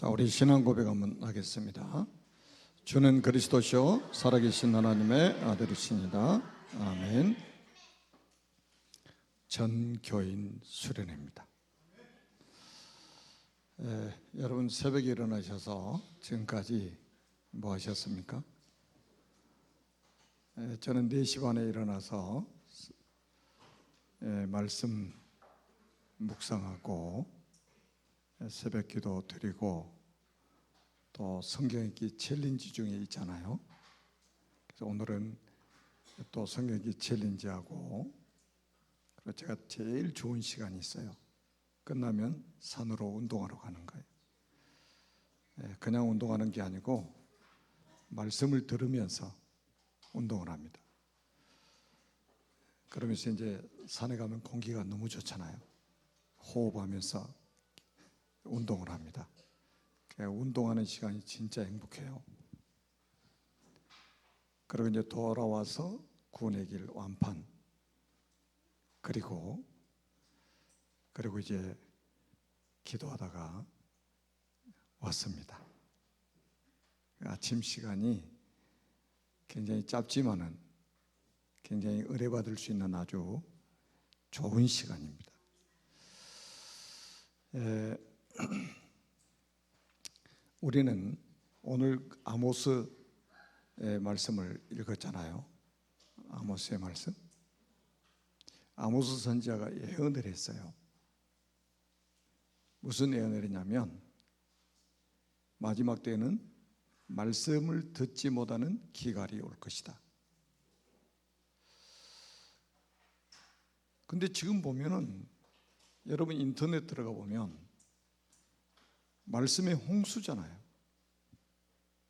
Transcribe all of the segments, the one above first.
자, 우리 신앙 고백 한번 하겠습니다. 주는 그리스도시요 살아계신 하나님의 아들이십니다. 아멘. 전교인 수련회입니다. 여러분 새벽에 일어나셔서 지금까지 뭐 하셨습니까? 저는 4시 반에 일어나서 말씀 묵상하고 새벽 기도 드리고 또 성경 읽기 챌린지 중에 있잖아요. 그래서 오늘은 또 성경 읽기 챌린지하고 그리고 제가 제일 좋은 시간이 있어요. 끝나면 산으로 운동하러 가는 거예요. 그냥 운동하는 게 아니고 말씀을 들으면서 운동을 합니다. 그러면서 이제 산에 가면 공기가 너무 좋잖아요. 호흡하면서 운동을 합니다. 운동하는 시간이 진짜 행복해요. 그리고 이제 돌아와서 구원의 길 완판 그리고 이제 기도하다가 왔습니다. 아침 시간이 굉장히 짧지만은 굉장히 의뢰받을 수 있는 아주 좋은 시간입니다. 우리는 오늘 아모스의 말씀을 읽었잖아요. 아모스의 말씀. 아모스 선지자가 예언을 했어요. 무슨 예언을 했냐면 마지막 때에는 말씀을 듣지 못하는 기갈이 올 것이다. 근데 지금 보면은 여러분 인터넷 들어가 보면 말씀의 홍수잖아요.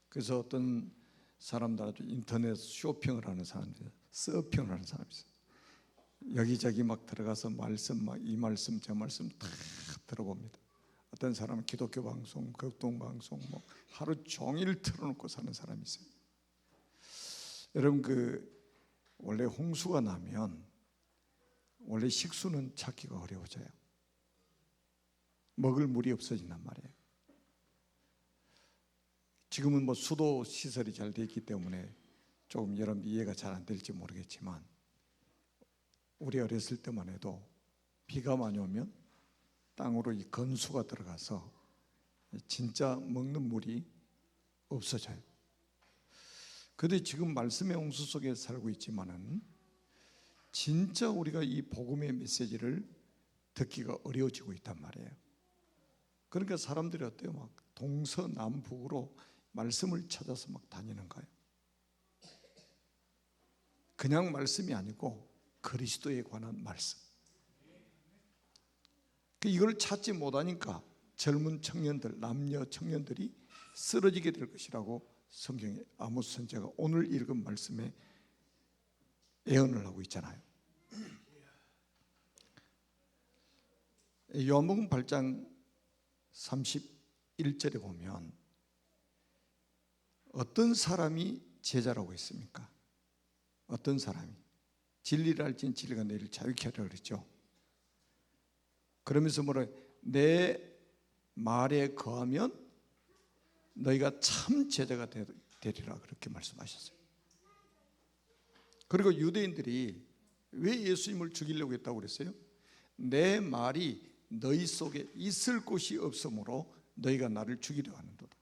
그래서 어떤 사람들 인터넷 쇼핑을 하는 사람들, 서핑을 하는 사람이 있어요. 여기저기 막 들어가서 말씀 막 이 말씀 저 말씀 다 들어봅니다. 어떤 사람은 기독교 방송, 극동 방송 뭐 하루 종일 틀어놓고 사는 사람이 있어요. 여러분 원래 홍수가 나면 원래 식수는 찾기가 어려워져요. 먹을 물이 없어진단 말이에요. 지금은 뭐 수도 시설이 잘 돼 있기 때문에 조금 여러분 이해가 잘 안 될지 모르겠지만 우리 어렸을 때만 해도 비가 많이 오면 땅으로 이 건수가 들어가서 진짜 먹는 물이 없어져요. 그런데 지금 말씀의 홍수 속에 살고 있지만은 진짜 우리가 이 복음의 메시지를 듣기가 어려워지고 있단 말이에요. 그러니까 사람들이 어때요? 막 동서남북으로 말씀을 찾아서 막 다니는 거예요. 그냥 말씀이 아니고 그리스도에 관한 말씀. 이걸 찾지 못하니까 젊은 청년들, 남녀 청년들이 쓰러지게 될 것이라고 성경에 아모스 선지자가 오늘 읽은 말씀에 예언을 하고 있잖아요. 요한복음 8장 31절에 보면 어떤 사람이 제자라고 했습니까? 어떤 사람이 진리를 알지는 진리가 너희를 자유케 하리라 그랬죠. 그러면서 뭐라 내 말에 거하면 너희가 참 제자가 되리라 그렇게 말씀하셨어요. 그리고 유대인들이 왜 예수님을 죽이려고 했다고 그랬어요? 내 말이 너희 속에 있을 곳이 없으므로 너희가 나를 죽이려 하는도다.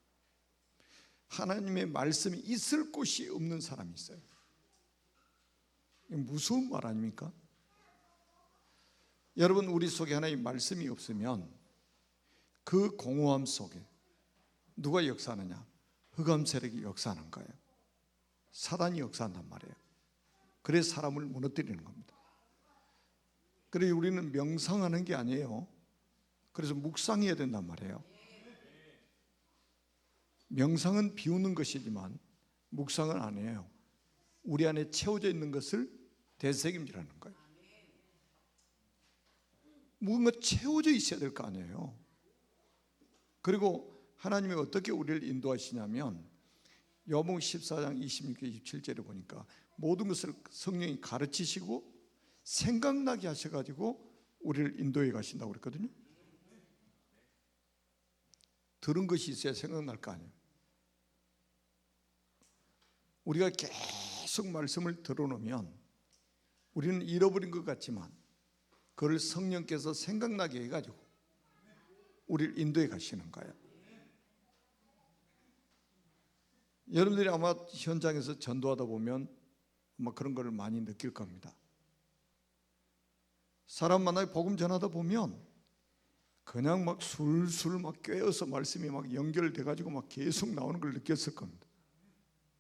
하나님의 말씀이 있을 곳이 없는 사람이 있어요. 무서운 말 아닙니까? 여러분 우리 속에 하나님의 말씀이 없으면 그 공허함 속에 누가 역사하느냐? 흑암 세력이 역사하는 거예요. 사단이 역사한단 말이에요. 그래서 사람을 무너뜨리는 겁니다. 그래서 우리는 명상하는 게 아니에요. 그래서 묵상해야 된단 말이에요. 명상은 비우는 것이지만 묵상은 아니에요. 우리 안에 채워져 있는 것을 되새김질하는 거예요. 뭔가 채워져 있어야 될 거 아니에요. 그리고 하나님이 어떻게 우리를 인도하시냐면 요한복음 14장 26절 27절에 보니까 모든 것을 성령이 가르치시고 생각나게 하셔가지고 우리를 인도해 가신다고 그랬거든요. 들은 것이 있어야 생각날 거 아니에요. 우리가 계속 말씀을 들어놓으면 우리는 잃어버린 것 같지만 그걸 성령께서 생각나게 해가지고 우리를 인도해 가시는 거예요. 여러분들이 아마 현장에서 전도하다 보면 아마 그런 걸 많이 느낄 겁니다. 사람 만나서 복음 전하다 보면 그냥 막 술술 막 꿰어서 말씀이 막 연결돼 가지고 막 계속 나오는 걸 느꼈을 겁니다.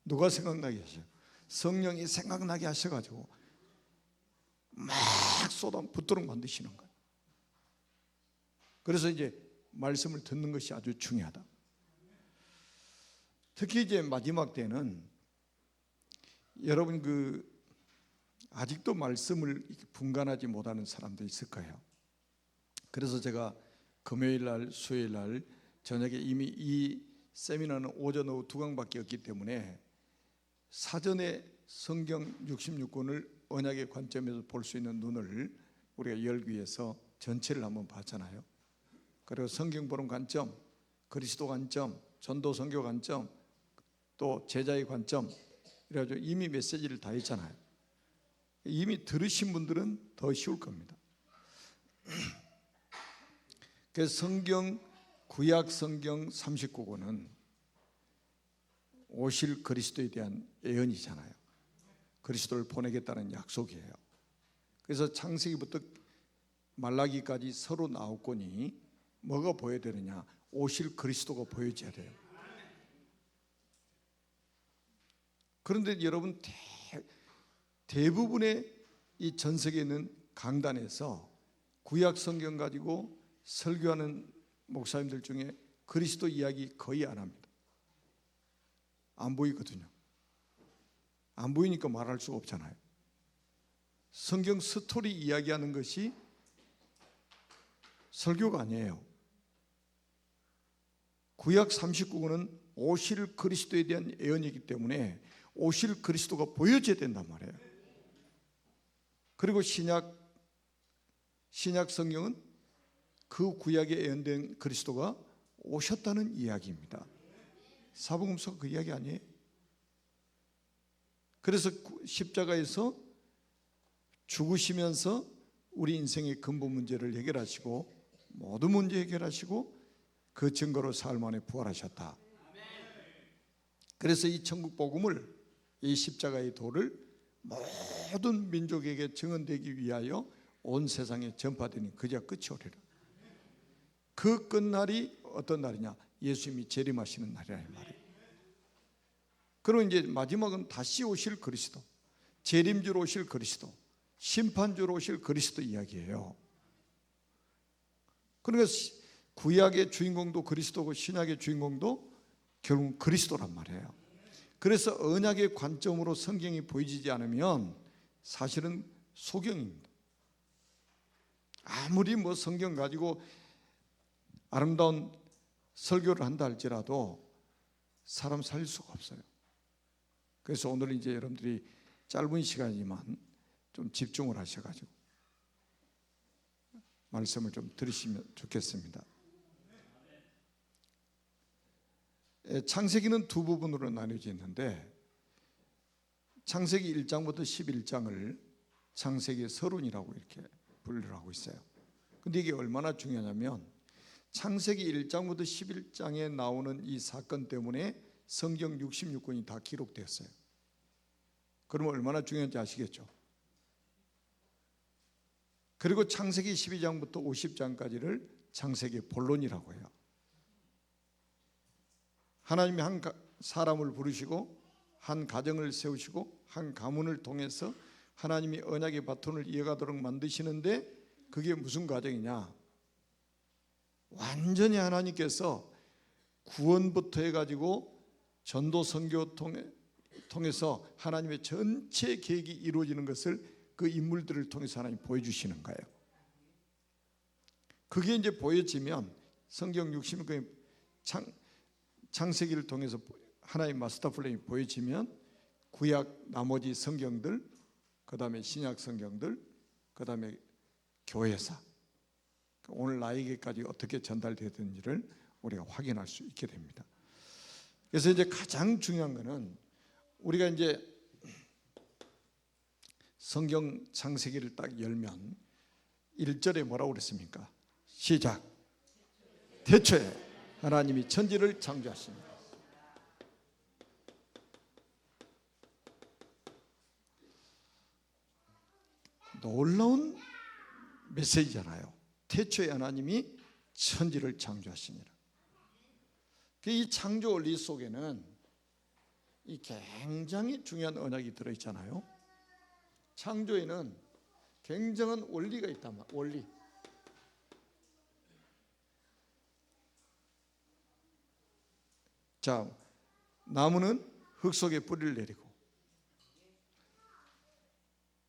누가 생각나게 하셔요? 성령이 생각나게 하셔가지고 막 쏟아 붓도록 만드시는 거예요. 그래서 이제 말씀을 듣는 것이 아주 중요하다. 특히 이제 마지막 때는 여러분 아직도 말씀을 분간하지 못하는 사람도 있을 거예요. 그래서 제가 금요일 날, 수요일 날 저녁에 이미 이 세미나는 오전 오후 2강밖에 없기 때문에 사전에 성경 66권을 언약의 관점에서 볼 수 있는 눈을 우리가 열기 위해서 전체를 한번 봤잖아요. 그리고 성경 보는 관점, 그리스도 관점, 전도 선교 관점, 또 제자의 관점, 그래가지고 이미 메시지를 다 했잖아요. 이미 들으신 분들은 더 쉬울 겁니다. 그래서 구약 성경 39권은 오실 그리스도에 대한 예언이잖아요. 그리스도를 보내겠다는 약속이에요. 그래서 창세기부터 말라기까지 39권이 뭐가 보여야 되느냐? 오실 그리스도가 보여져야 돼요. 그런데 여러분 대부분의 이 전 세계에 있는 강단에서 구약 성경 가지고 설교하는 목사님들 중에 그리스도 이야기 거의 안 합니다. 안 보이거든요. 안 보이니까 말할 수가 없잖아요. 성경 스토리 이야기하는 것이 설교가 아니에요. 구약 39권은 오실 그리스도에 대한 예언이기 때문에 오실 그리스도가 보여져야 된단 말이에요. 그리고 신약 성경은 그 구약에 예언된 그리스도가 오셨다는 이야기입니다. 사복음서가 그 이야기 아니에요. 그래서 십자가에서 죽으시면서 우리 인생의 근본 문제를 해결하시고 모든 문제 해결하시고 그 증거로 사흘 만에 부활하셨다. 그래서 이 천국 복음을, 이 십자가의 도를 모든 민족에게 증언되기 위하여 온 세상에 전파되니 그저 끝이 오리라. 그 끝날이 어떤 날이냐? 예수님이 재림하시는 날이라 말이에요. 그리고 이제 마지막은 다시 오실 그리스도, 재림주로 오실 그리스도, 심판주로 오실 그리스도 이야기예요. 그러니까 구약의 주인공도 그리스도고 신약의 주인공도 결국 그리스도란 말이에요. 그래서 언약의 관점으로 성경이 보여지지 않으면 사실은 소경입니다. 아무리 뭐 성경 가지고 아름다운 설교를 한다 할지라도 사람 살릴 수가 없어요. 그래서 오늘 이제 여러분들이 짧은 시간이지만 좀 집중을 하셔가지고 말씀을 좀 들으시면 좋겠습니다. 창세기는 두 부분으로 나뉘어져 있는데 창세기 1장부터 11장을 창세기 서론이라고 이렇게 분류를 하고 있어요. 근데 이게 얼마나 중요하냐면 창세기 1장부터 11장에 나오는 이 사건 때문에 성경 66권이 다 기록되었어요. 그러면 얼마나 중요한지 아시겠죠? 그리고 창세기 12장부터 50장까지를 창세기 본론이라고 해요. 하나님이 한 사람을 부르시고 한 가정을 세우시고 한 가문을 통해서 하나님이 언약의 바톤을 이어가도록 만드시는데 그게 무슨 과정이냐? 완전히 하나님께서 구원부터 해가지고 전도 선교 통해서 하나님의 전체 계획이 이루어지는 것을 그 인물들을 통해서 하나님 보여주시는 거예요. 그게 이제 보여지면 성경 66권의 창세기를 통해서 하나님 마스터 플랜이 보여지면 구약 나머지 성경들, 그 다음에 신약 성경들, 그 다음에 교회사, 오늘 나에게까지 어떻게 전달되었는지를 우리가 확인할 수 있게 됩니다. 그래서 이제 가장 중요한 것은 우리가 이제 성경 창세기를 딱 열면 1절에 뭐라고 그랬습니까? 시작. 태초에 하나님이 천지를 창조하십니다. 놀라운 메시지잖아요. 태초에 하나님이 천지를 창조하시니라. 이 창조 원리 속에는 이 굉장히 중요한 언약이 들어있잖아요. 창조에는 굉장한 원리가 있단 말이에요. 원리. 자, 나무는 흙 속에 뿌리를 내리고,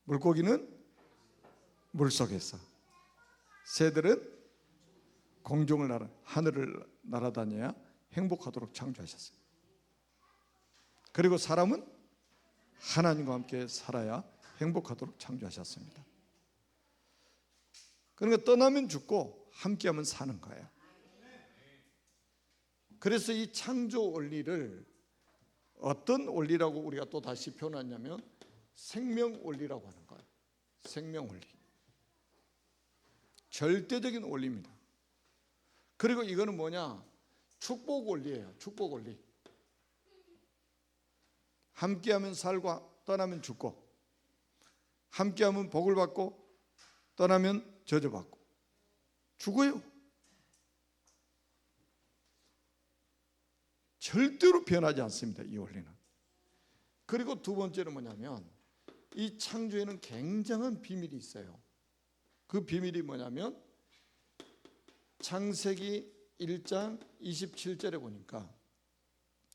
물고기는 물 속에서, 새들은 공중을 하늘을 날아다녀야 행복하도록 창조하셨어요. 그리고 사람은 하나님과 함께 살아야 행복하도록 창조하셨습니다. 그러니까 떠나면 죽고 함께하면 사는 거예요. 그래서 이 창조 원리를 어떤 원리라고 우리가 또 다시 표현하냐면 생명 원리라고 하는 거예요. 생명 원리. 절대적인 원리입니다. 그리고 이거는 뭐냐? 축복 원리예요. 축복 원리. 함께하면 살고 떠나면 죽고, 함께하면 복을 받고 떠나면 저주받고 죽어요. 절대로 변하지 않습니다, 이 원리는. 그리고 두 번째는 뭐냐면 이 창조에는 굉장한 비밀이 있어요. 그 비밀이 뭐냐면 창세기 1장 27절에 보니까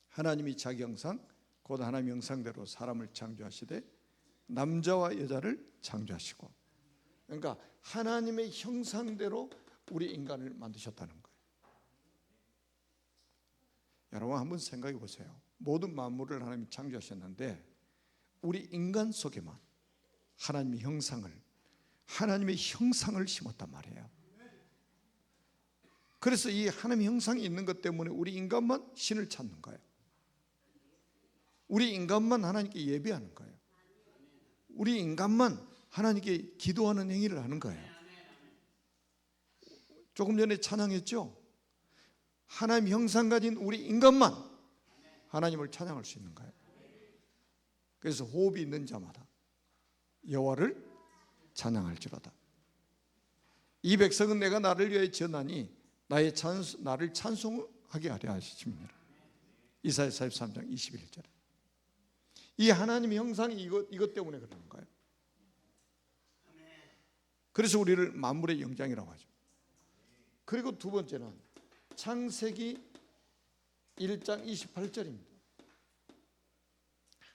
하나님이 자기 형상 곧 하나님 형상대로 사람을 창조하시되 남자와 여자를 창조하시고, 그러니까 하나님의 형상대로 우리 인간을 만드셨다는 거예요. 여러분 한번 생각해 보세요. 모든 만물을 하나님이 창조하셨는데 우리 인간 속에만 하나님의 형상을 심었단 말이에요. 그래서 이 하나님의 형상이 있는 것 때문에 우리 인간만 신을 찾는 거예요. 우리 인간만 하나님께 예배하는 거예요. 우리 인간만 하나님께 기도하는 행위를 하는 거예요. 조금 전에 찬양했죠? 하나님 형상 가진 우리 인간만 하나님을 찬양할 수 있는 거예요. 그래서 호흡이 있는 자마다 여호와를 찬양할지로다. 이 백성은 내가 나를 위하여 지었나니 나를 찬송하게 하려 하십니다. 이사야 43장 21절에. 이 하나님의 형상이 이것 때문에 그러는 거예요. 그래서 우리를 만물의 영장이라고 하죠. 그리고 두 번째는 창세기 1장 28절입니다.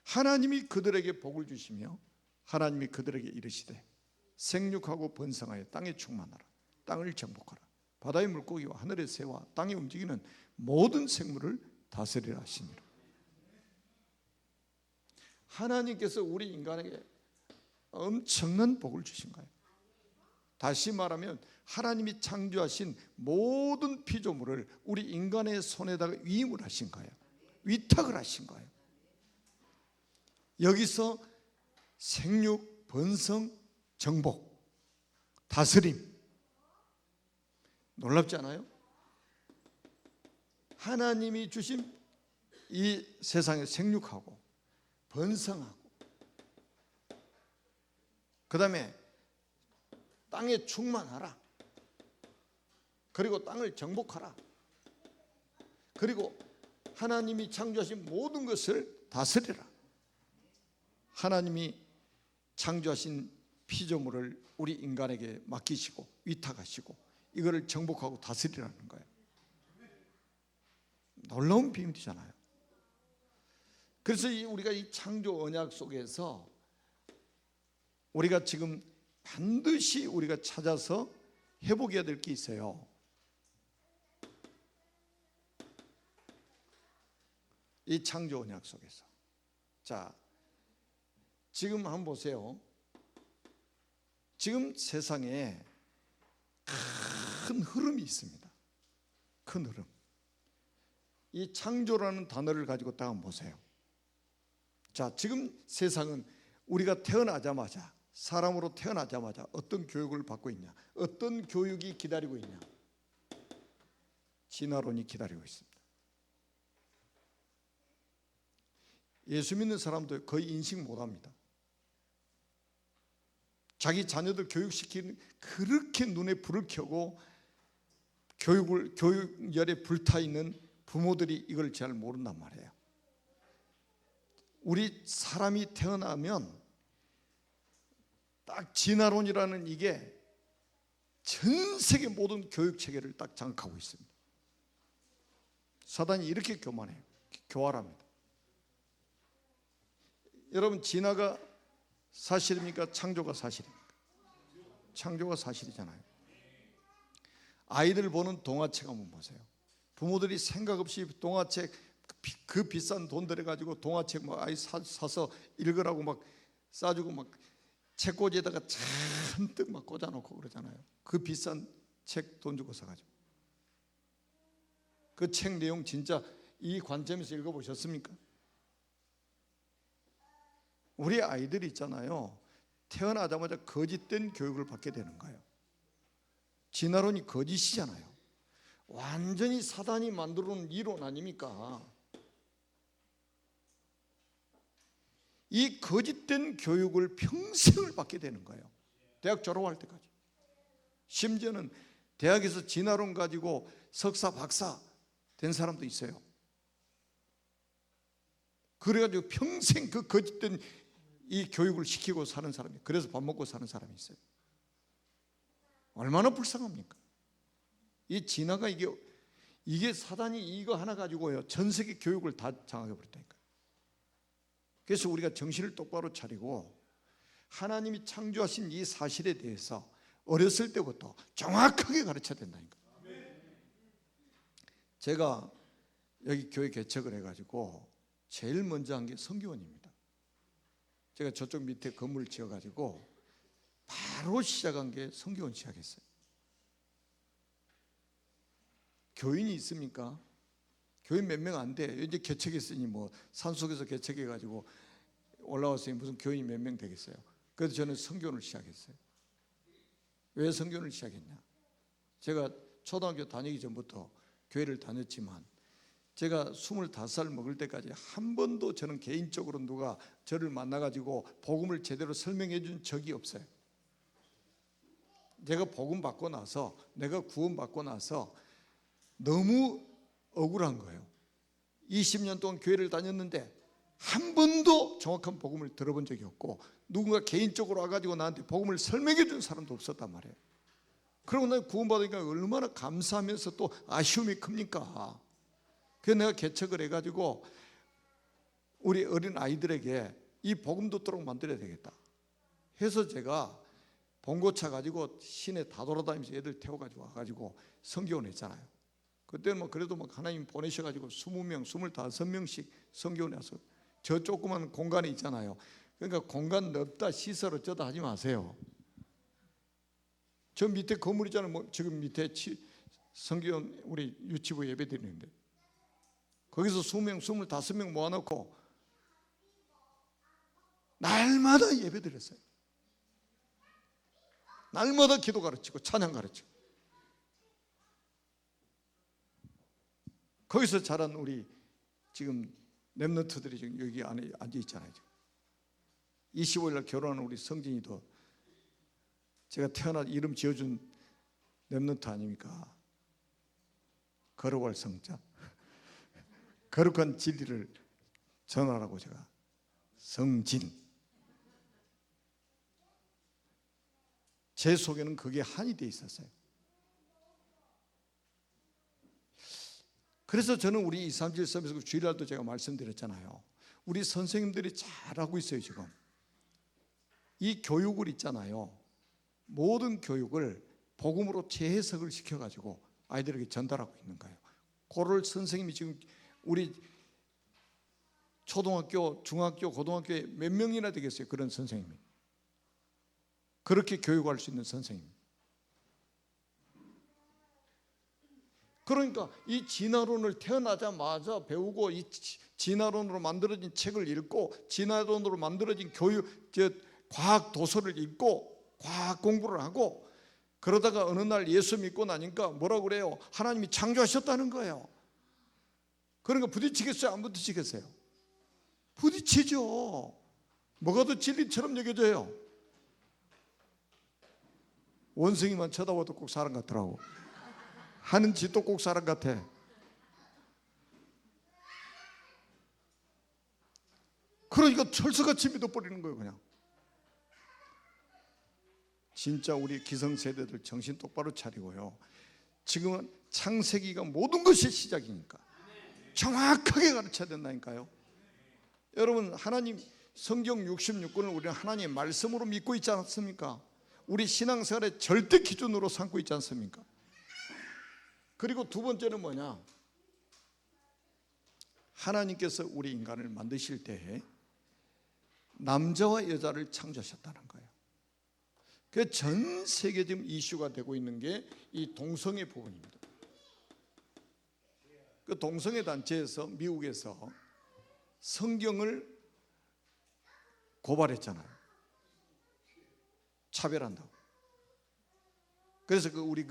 하나님이 그들에게 복을 주시며 하나님이 그들에게 이르시되 생육하고 번성하여 땅에 충만하라. 땅을 정복하라. 바다의 물고기와 하늘의 새와 땅에 움직이는 모든 생물을 다스리라 하시니라. 하나님께서 우리 인간에게 엄청난 복을 주신 거예요. 다시 말하면 하나님이 창조하신 모든 피조물을 우리 인간의 손에다가 위임을 하신 거예요. 위탁을 하신 거예요. 여기서 생육, 번성, 정복, 다스림, 놀랍지 않아요? 하나님이 주신 이 세상에 생육하고 번성하고 그 다음에 땅에 충만하라. 그리고 땅을 정복하라. 그리고 하나님이 창조하신 모든 것을 다스리라. 하나님이 창조하신 피조물을 우리 인간에게 맡기시고 위탁하시고 이거를 정복하고 다스리라는 거예요. 놀라운 비밀이잖아요. 그래서 우리가 이 창조 언약 속에서 우리가 지금 반드시 우리가 찾아서 회복해야 될 게 있어요. 이 창조 언약 속에서. 자, 지금 한번 보세요. 지금 세상에 큰 흐름이 있습니다. 큰 흐름. 이 창조라는 단어를 가지고 딱 한번 보세요. 자, 지금 세상은 우리가 태어나자마자, 사람으로 태어나자마자 어떤 교육을 받고 있냐? 어떤 교육이 기다리고 있냐? 진화론이 기다리고 있습니다. 예수 믿는 사람도 거의 인식 못합니다. 자기 자녀들 교육시키는, 그렇게 눈에 불을 켜고 교육열에 불타있는 부모들이 이걸 잘 모른단 말이에요. 우리 사람이 태어나면 딱 진화론이라는 이게 전 세계 모든 교육 체계를 딱 장악하고 있습니다. 사단이 이렇게 교만해요. 교활합니다. 여러분, 진화가 사실입니까? 창조가 사실입니까? 창조가 사실이잖아요. 아이들 보는 동화책 한번 보세요. 부모들이 생각 없이 동화책, 그 비싼 돈 들여가지고 동화책 막 아이 사서 읽으라고 막 싸주고 막 책꽂이에다가 잔뜩 막 꽂아놓고 그러잖아요. 그 비싼 책 돈 주고 사가지고. 그 책 내용 진짜 이 관점에서 읽어보셨습니까? 우리 아이들이 있잖아요, 태어나자마자 거짓된 교육을 받게 되는 거예요. 진화론이 거짓이잖아요. 완전히 사단이 만들어 놓은 이론 아닙니까? 이 거짓된 교육을 평생을 받게 되는 거예요. 대학 졸업할 때까지. 심지어는 대학에서 진화론 가지고 석사, 박사 된 사람도 있어요. 그래가지고 평생 그 거짓된 이 교육을 시키고 사는 사람이, 그래서 밥 먹고 사는 사람이 있어요. 얼마나 불쌍합니까? 이 진화가 이게 사단이 이거 하나 가지고요 전 세계 교육을 다 장악해 버렸다니까요. 그래서 우리가 정신을 똑바로 차리고 하나님이 창조하신 이 사실에 대해서 어렸을 때부터 정확하게 가르쳐야 된다니까요. 제가 여기 교회 개척을 해가지고 제일 먼저 한 게 성교원입니다. 제가 저쪽 밑에 건물 지어가지고 바로 시작한 게 성교원 시작했어요. 교인이 있습니까? 교인 몇 명 안 돼. 이제 개척했으니 뭐 산속에서 개척해가지고 올라왔으니 무슨 교인이 몇 명 되겠어요. 그래서 저는 성교원을 시작했어요. 왜 성교원을 시작했냐? 제가 초등학교 다니기 전부터 교회를 다녔지만 제가 25살 먹을 때까지 한 번도 저는 개인적으로 누가 저를 만나가지고 복음을 제대로 설명해 준 적이 없어요. 제가 복음 받고 나서, 내가 구원 받고 나서 너무 억울한 거예요. 20년 동안 교회를 다녔는데 한 번도 정확한 복음을 들어본 적이 없고 누군가 개인적으로 와가지고 나한테 복음을 설명해 준 사람도 없었단 말이에요. 그러고 난 구원받으니까 얼마나 감사하면서 또 아쉬움이 큽니까? 그래서 내가 개척을 해가지고 우리 어린 아이들에게 이 복음 듣도록 만들어야 되겠다 해서 제가 봉고차 가지고 시내 다 돌아다니면서 애들 태워가지고 와가지고 성교원 했잖아요. 그때는 뭐 그래도 막 하나님 보내셔가지고 20명, 25명씩 성교원에 와서 저 조그만 공간에 있잖아요. 그러니까 공간 넓다 시설 어쩌다 하지 마세요. 저 밑에 건물 있잖아요. 뭐 지금 밑에 성교원 우리 유치부 예배 드리는데 거기서 20명, 25명 모아놓고 날마다 예배 드렸어요. 날마다 기도 가르치고 찬양 가르치고 거기서 자란 우리 지금 랩런트들이 지금 여기 안에 앉아 있잖아요. 25일 날 결혼하는 우리 성진이도 제가 태어나 이름 지어준 랩런트 아닙니까? 거룩할 성자, 거룩한 진리를 전하라고 제가 성진. 제 속에는 그게 한이 돼 있었어요. 그래서 저는 우리 237 서비스 주일날도 제가 말씀드렸잖아요. 우리 선생님들이 잘하고 있어요. 지금 이 교육을 있잖아요, 모든 교육을 복음으로 재해석을 시켜가지고 아이들에게 전달하고 있는 거예요. 그걸 선생님이 지금 우리 초등학교, 중학교, 고등학교에 몇 명이나 되겠어요. 그런 선생님이 그렇게 교육할 수 있는 선생님. 그러니까 이 진화론을 태어나자마자 배우고 이 진화론으로 만들어진 책을 읽고 진화론으로 만들어진 과학 도서를 읽고 과학 공부를 하고 그러다가 어느 날 예수 믿고 나니까 뭐라고 그래요? 하나님이 창조하셨다는 거예요. 그러니까 부딪히겠어요? 안 부딪히겠어요? 부딪히죠. 뭐가 더 진리처럼 여겨져요? 원숭이만 쳐다봐도 꼭 사람 같더라고. 하는 짓도 꼭 사람 같아. 그러니까 철수같이 믿어버리는 거예요. 그냥 진짜 우리 기성세대들 정신 똑바로 차리고요. 지금은 창세기가 모든 것이 시작이니까 정확하게 가르쳐야 된다니까요. 여러분, 하나님 성경 66권을 우리는 하나님의 말씀으로 믿고 있지 않습니까? 우리 신앙생활의 절대 기준으로 삼고 있지 않습니까? 그리고 두 번째는 뭐냐? 하나님께서 우리 인간을 만드실 때에 남자와 여자를 창조하셨다는 거예요. 그 전 세계 지금 이슈가 되고 있는 게 이 동성애 부분입니다. 그 동성애 단체에서 미국에서 성경을 고발했잖아요. 차별한다고. 그래서 우리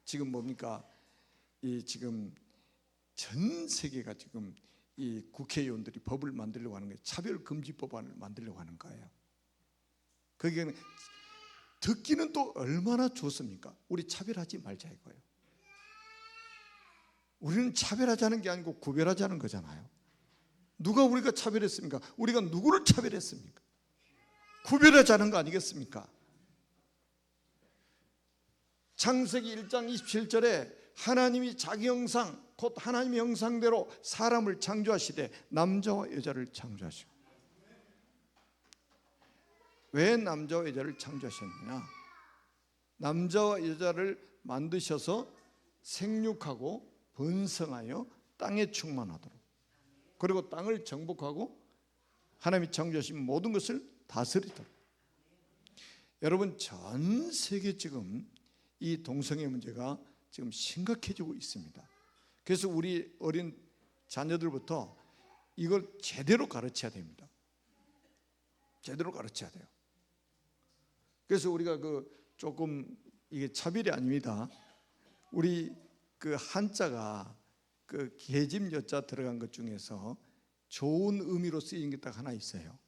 지금 뭡니까? 이 지금 전 세계가 지금 이 국회의원들이 법을 만들려고 하는 거예요. 차별금지법안을 만들려고 하는 거예요. 그게 듣기는 또 얼마나 좋습니까? 우리 차별하지 말자 이거예요. 우리는 차별하자는 게 아니고 구별하자는 거잖아요. 누가 우리가 차별했습니까? 우리가 누구를 차별했습니까? 구별하자는 거 아니겠습니까? 창세기 1장 27절에 하나님이 자기 형상 곧 하나님의 형상대로 사람을 창조하시되 남자와 여자를 창조하시고. 왜 남자와 여자를 창조하셨느냐? 남자와 여자를 만드셔서 생육하고 번성하여 땅에 충만하도록, 그리고 땅을 정복하고 하나님이 창조하신 모든 것을 다스리도록. 여러분, 전 세계 지금 이 동성애 문제가 지금 심각해지고 있습니다. 그래서 우리 어린 자녀들부터 이걸 제대로 가르쳐야 됩니다. 제대로 가르쳐야 돼요. 그래서 우리가 조금 이게 차별이 아닙니다. 우리 한자가 계집 여자 들어간 것 중에서 좋은 의미로 쓰인 게 딱 하나 있어요.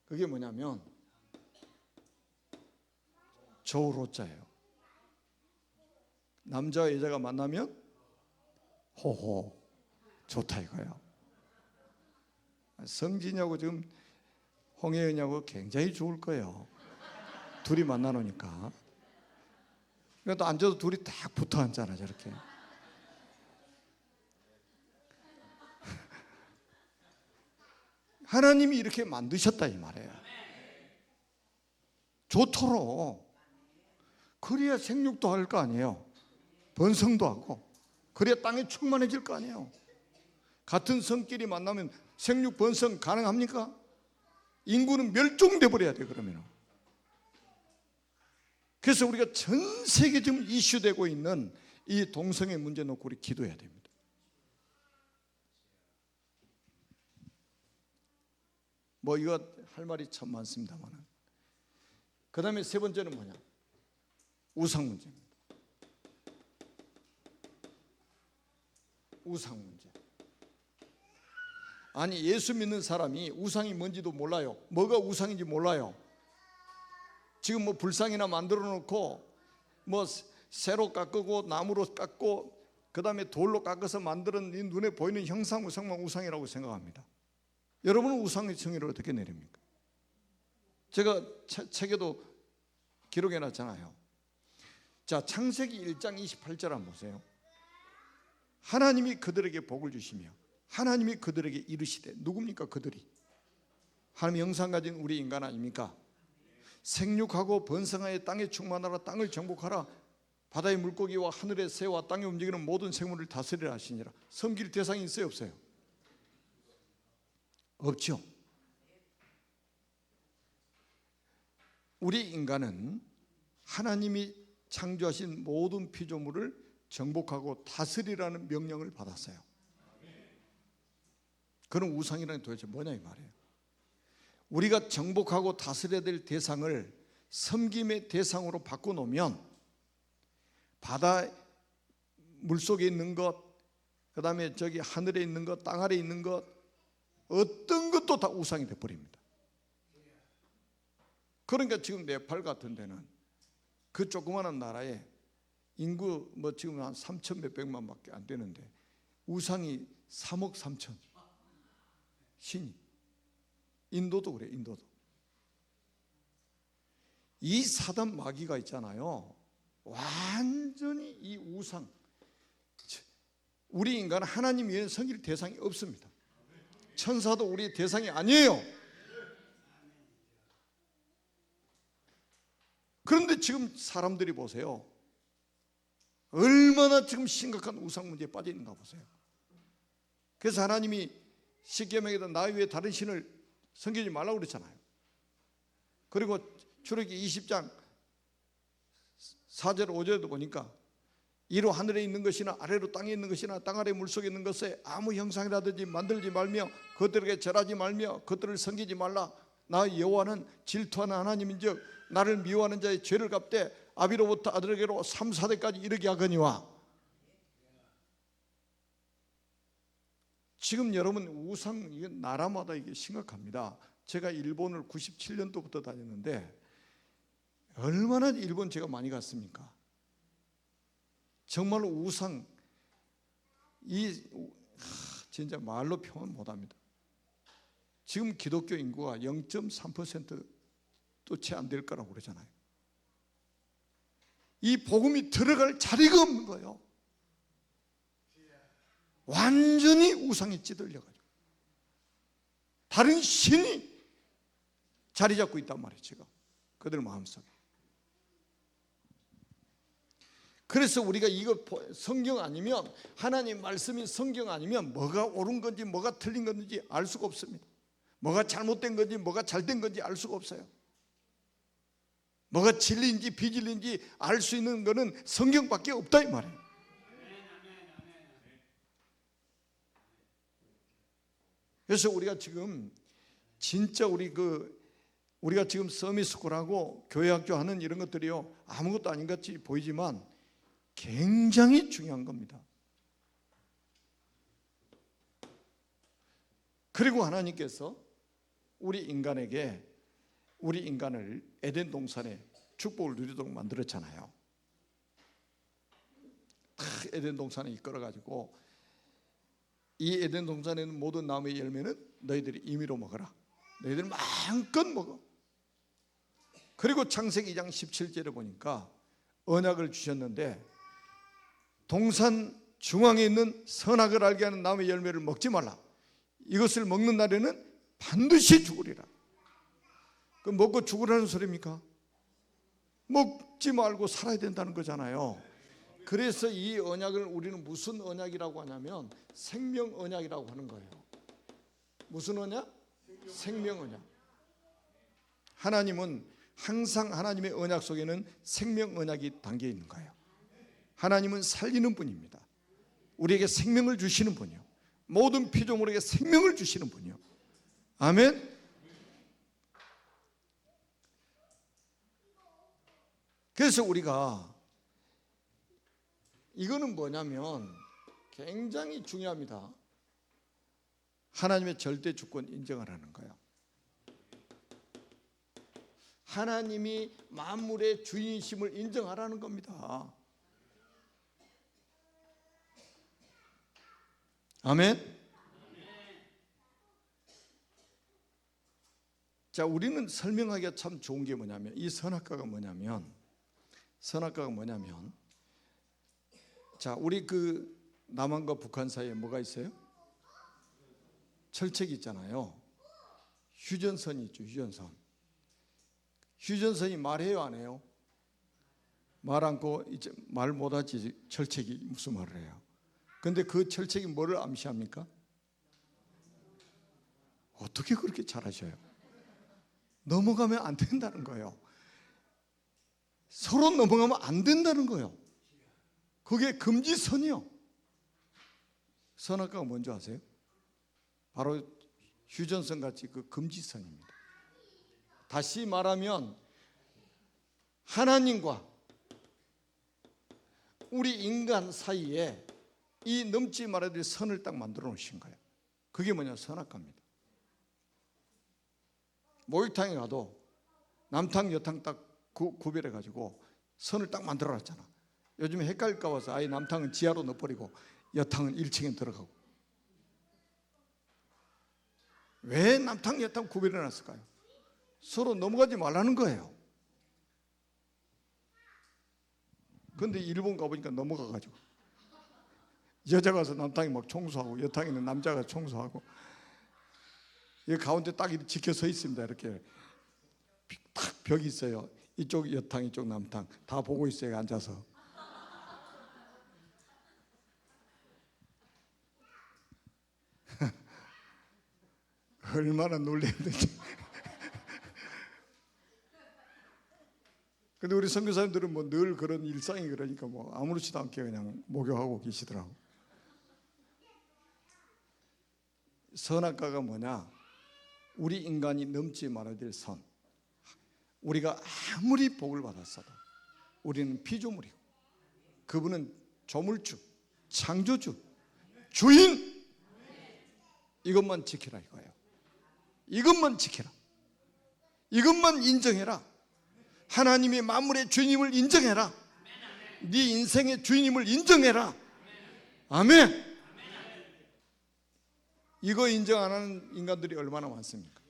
그게 뭐냐면 조로자예요. 남자와 여자가 만나면 호호 좋다 이거예요. 성진이하고 지금 홍혜연이하고 굉장히 좋을 거예요. 둘이 만나 놓으니까. 그러니까 또 앉아도 둘이 딱 붙어 앉잖아 저렇게. 하나님이 이렇게 만드셨다 이 말이에요. 좋도록. 그래야 생육도 할 거 아니에요. 번성도 하고. 그래야 땅이 충만해질 거 아니에요. 같은 성끼리 만나면 생육 번성 가능합니까? 인구는 멸종돼 버려야 돼 그러면. 그래서 우리가 전 세계 지금 이슈되고 있는 이 동성애 문제 놓고 우리 기도해야 됩니다. 뭐 이거 할 말이 참 많습니다만은. 그 다음에 세 번째는 뭐냐? 우상 문제입니다. 우상 문제. 아니, 예수 믿는 사람이 우상이 뭔지도 몰라요. 뭐가 우상인지 몰라요. 지금 뭐 불상이나 만들어 놓고 뭐 새로 깎고 나무로 깎고 그 다음에 돌로 깎아서 만드는 눈에 보이는 형상 우상만 우상이라고 생각합니다. 여러분은 우상의 정의를 어떻게 내립니까? 제가 책에도 기록해 놨잖아요. 자, 창세기 1장 28절 한번 보세요. 하나님이 그들에게 복을 주시며 하나님이 그들에게 이르시되, 누굽니까 그들이? 하나님의 형상 가진 우리 인간 아닙니까? 생육하고 번성하여 땅에 충만하라, 땅을 정복하라, 바다의 물고기와 하늘의 새와 땅에 움직이는 모든 생물을 다스리라 하시니라. 섬길 대상이 있어요 없어요? 없죠. 우리 인간은 하나님이 창조하신 모든 피조물을 정복하고 다스리라는 명령을 받았어요. 그럼 우상이라는 게 도대체 뭐냐 이 말이에요. 우리가 정복하고 다스려야 될 대상을 섬김의 대상으로 바꿔놓으면 바다 물속에 있는 것, 그 다음에 저기 하늘에 있는 것, 땅 아래에 있는 것, 어떤 것도 다 우상이 돼버립니다. 그러니까 지금 네팔 같은 데는 그 조그마한 나라에 인구 뭐 지금 한 3천 몇백만 밖에 안 되는데 우상이 3억 3천 신이. 인도도 그래. 인도도 이 사단 마귀가 있잖아요. 완전히 이 우상, 우리 인간은 하나님 외에는 섬길 대상이 없습니다. 천사도 우리의 대상이 아니에요. 그런데 지금 사람들이 보세요. 얼마나 지금 심각한 우상 문제에 빠져 있는가 보세요. 그래서 하나님이 십계명에다 나 외에 다른 신을 섬기지 말라고 그랬잖아요. 그리고 출애굽기 20장 4절 5절에도 보니까 이로 하늘에 있는 것이나 아래로 땅에 있는 것이나 땅 아래 물속에 있는 것에 아무 형상이라든지 만들지 말며 그들에게 절하지 말며 그들을 섬기지 말라. 나 여호와는 질투하는 하나님인즉 나를 미워하는 자의 죄를 갚되 아비로부터 아들에게로 3, 4대까지 이르게 하거니와. 지금 여러분 우상, 이게 나라마다 이게 심각합니다. 제가 일본을 97년도부터 다녔는데 얼마나 일본 제가 많이 갔습니까? 정말로 우상, 진짜 말로 표현 못합니다. 지금 기독교 인구가 0.3%도 채 안 될 거라고 그러잖아요. 이 복음이 들어갈 자리가 없는 거예요. 완전히 우상에 찌들려가지고 다른 신이 자리 잡고 있단 말이에요. 지금 그들 마음속에. 그래서 우리가 이거 성경 아니면, 하나님 말씀이 성경 아니면 뭐가 옳은 건지 뭐가 틀린 건지 알 수가 없습니다. 뭐가 잘못된 건지 뭐가 잘된 건지 알 수가 없어요. 뭐가 진리인지 비진리인지 알 수 있는 거는 성경밖에 없다 이 말이에요. 그래서 우리가 지금 진짜 우리가 지금 서밋스쿨하고 교회학교 하는 이런 것들이요, 아무것도 아닌 것 같이 보이지만 굉장히 중요한 겁니다. 그리고 하나님께서 우리 인간을 에덴 동산에 축복을 누리도록 만들었잖아요. 다 에덴 동산에 이끌어가지고 이 에덴 동산에는 모든 나무의 열매는 너희들이 임의로 먹어라. 너희들 마음껏 먹어. 그리고 창세기 2장 17절에 보니까 언약을 주셨는데 동산 중앙에 있는 선악을 알게 하는 나무의 열매를 먹지 말라. 이것을 먹는 날에는 반드시 죽으리라. 그 먹고 죽으라는 소리입니까? 먹지 말고 살아야 된다는 거잖아요. 그래서 이 언약을 우리는 무슨 언약이라고 하냐면 생명 언약이라고 하는 거예요. 무슨 언약? 생명 언약. 하나님은 항상 하나님의 언약 속에는 생명 언약이 담겨 있는 거예요. 하나님은 살리는 분입니다. 우리에게 생명을 주시는 분이요, 모든 피조물에게 생명을 주시는 분이요. 아멘. 그래서 우리가 이거는 뭐냐면 굉장히 중요합니다. 하나님의 절대 주권 인정하라는 거예요. 하나님이 만물의 주인심을 인정하라는 겁니다. 아멘. 자, 우리는 설명하기가 참 좋은 게 뭐냐면, 이 선악과가 뭐냐면, 자, 우리 그 남한과 북한 사이에 뭐가 있어요? 철책이 있잖아요. 휴전선이 있죠. 휴전선이 말해요, 안 해요? 말 않고 이제 말 못하지. 철책이 무슨 말을 해요? 근데 그 철책이 뭐를 암시합니까? 어떻게 그렇게 잘하셔요? 넘어가면 안 된다는 거예요. 서로 넘어가면 안 된다는 거예요. 그게 금지선이요. 선악과가 뭔지 아세요? 바로 휴전선 같이 그 금지선입니다. 다시 말하면 하나님과 우리 인간 사이에 이 넘지 말아야 될 선을 딱 만들어 놓으신 거예요. 그게 뭐냐? 선악과입니다. 목욕탕에 가도 남탕 여탕 딱 구별해 가지고 선을 딱 만들어 놨잖아. 요즘에 헷갈릴까 봐서 아예 남탕은 지하로 넣어버리고 여탕은 1층에 들어가고. 왜 남탕 여탕 구별해 놨을까요? 서로 넘어가지 말라는 거예요. 그런데 일본 가보니까 넘어가가지고 여자 가서 남탕이 막 청소하고 여탕에는 남자가 청소하고, 여기 가운데 딱 이렇게 지켜 서 있습니다. 이렇게 딱 벽이 있어요. 이쪽 여탕 이쪽 남탕 다 보고 있어요. 앉아서. 얼마나 놀랬는지. 근데 우리 선교사님들은 뭐 늘 그런 일상이 그러니까 뭐 아무렇지도 않게 그냥 목욕하고 계시더라고. 선악과가 뭐냐? 우리 인간이 넘지 말아야 될 선. 우리가 아무리 복을 받았어도 우리는 피조물이고 그분은 조물주, 창조주, 주인. 이것만 지키라 이거예요. 이것만 지켜라. 이것만 인정해라. 하나님의 만물의 주님을 인정해라. 네 인생의 주님을 인정해라. 아멘. 이거 인정 안 하는 인간들이 얼마나 많습니까?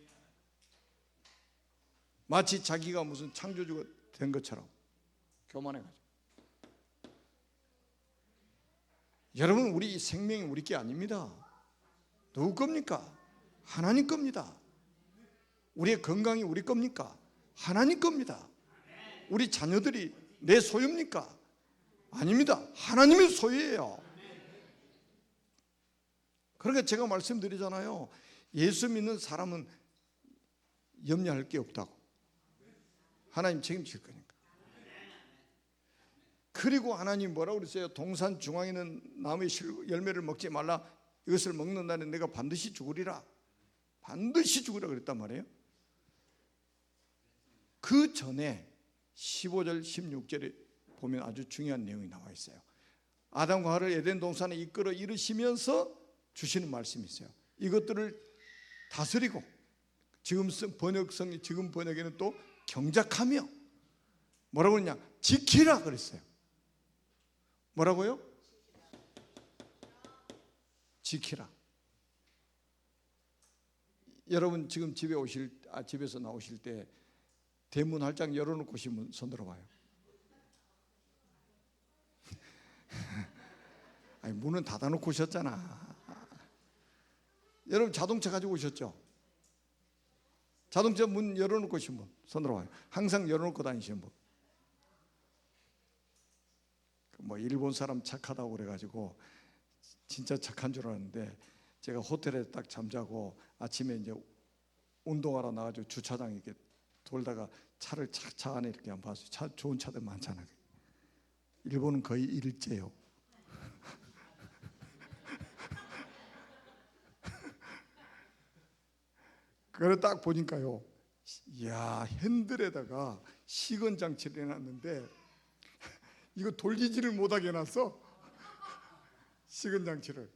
마치 자기가 무슨 창조주가 된 것처럼 교만해가지고. 여러분, 우리 생명이 우리 게 아닙니다. 누구 겁니까? 하나님 겁니다. 우리의 건강이 우리 겁니까? 하나님 겁니다. 우리 자녀들이 내 소유입니까? 아닙니다. 하나님의 소유예요. 그러니까 제가 말씀드리잖아요. 예수 믿는 사람은 염려할 게 없다고. 하나님 책임질 거니까. 그리고 하나님 뭐라고 그랬어요? 동산 중앙에 있는 나무의 열매를 먹지 말라. 이것을 먹는 날에 내가 반드시 죽으리라. 반드시 죽으리라 그랬단 말이에요. 그 전에 15절 16절에 보면 아주 중요한 내용이 나와 있어요. 아담과 하와를 에덴 동산에 이끌어 이르시면서 주시는 말씀이 있어요. 이것들을 다스리고, 지금 번역에는 또 경작하며, 뭐라고 그러냐? 지키라 그랬어요. 뭐라고요? 지키라. 여러분 지금 집에서 나오실 때 대문 활짝 열어놓고 오시면 손 들어봐요. 아니, 문은 닫아놓고 오셨잖아. 여러분 자동차 가지고 오셨죠? 자동차 문 열어놓고 오신 분 손 들어봐요. 항상 열어놓고 다니시는 분. 뭐 일본 사람 착하다고 그래가지고 진짜 착한 줄 알았는데, 제가 호텔에 딱 잠자고 아침에 이제 운동하러 나가지고 주차장에 이렇게 돌다가 차를 차 안에 이렇게 한번 봤어요. 차 좋은 차들 많잖아요. 일본은 거의 일제요. 그래 딱 보니까요, 이야, 핸들에다가 시건 장치를 해놨는데 이거 돌리지를 못하게 해놨어. 시건 장치를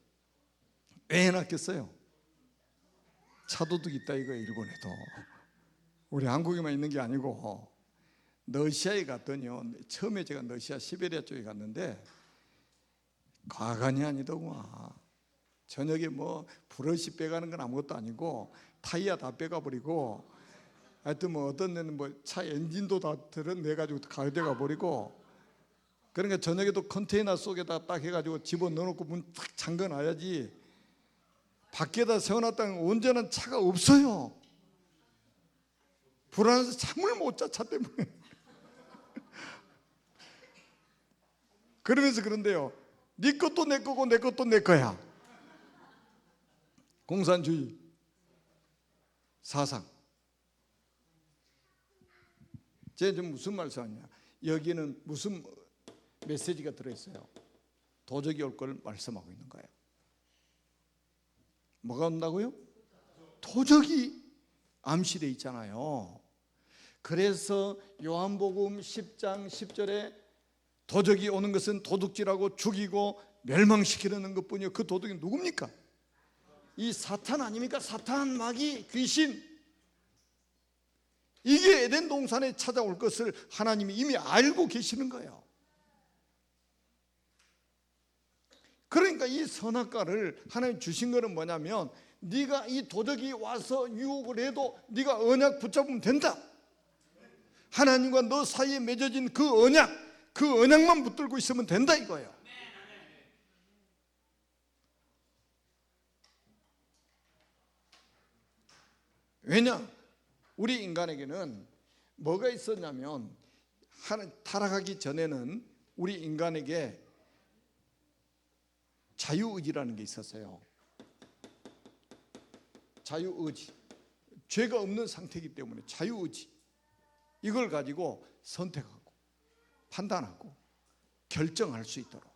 왜 해놨겠어요? 차도둑 있다 이거예요. 일본에도. 우리 한국에만 있는 게 아니고. 러시아에 갔더니요, 처음에 제가 러시아 시베리아 쪽에 갔는데 과간이 아니더구만. 저녁에 뭐 브러쉬 빼가는 건 아무것도 아니고 타이어 다 빼가버리고, 하여튼 뭐 어떤 데는 뭐 차 엔진도 다 내가지고 가져가 버리고. 그러니까 저녁에도 컨테이너 속에다 딱 해가지고 집어 넣어놓고 문 딱 잠궈놔야지, 밖에다 세워놨다는 온전한 차가 없어요. 불안해서 잠을 못 자, 차 때문에. 그러면서 그런데요, 네 것도 내 거고 내 것도 내 거야. 공산주의 사상. 제가 지금 무슨 말씀하냐, 여기는 무슨 메시지가 들어있어요? 도적이 올 걸 말씀하고 있는 거예요. 뭐가 온다고요? 도적이 암시되어 있잖아요. 그래서 요한복음 10장 10절에 도적이 오는 것은 도둑질하고 죽이고 멸망시키려는 것뿐이요. 그 도둑이 누굽니까? 이 사탄 아닙니까? 사탄, 마귀, 귀신. 이게 에덴 동산에 찾아올 것을 하나님이 이미 알고 계시는 거예요. 그러니까 이 선악과를 하나님 주신 거는 뭐냐면, 네가 이 도적이 와서 유혹을 해도 네가 언약 붙잡으면 된다. 하나님과 너 사이에 맺어진 그 언약만 붙들고 있으면 된다 이거예요. 왜냐? 우리 인간에게는 뭐가 있었냐면, 타락하기 전에는 우리 인간에게 자유의지라는 게 있었어요. 자유의지. 죄가 없는 상태이기 때문에 자유의지. 이걸 가지고 선택하고 판단하고 결정할 수 있도록.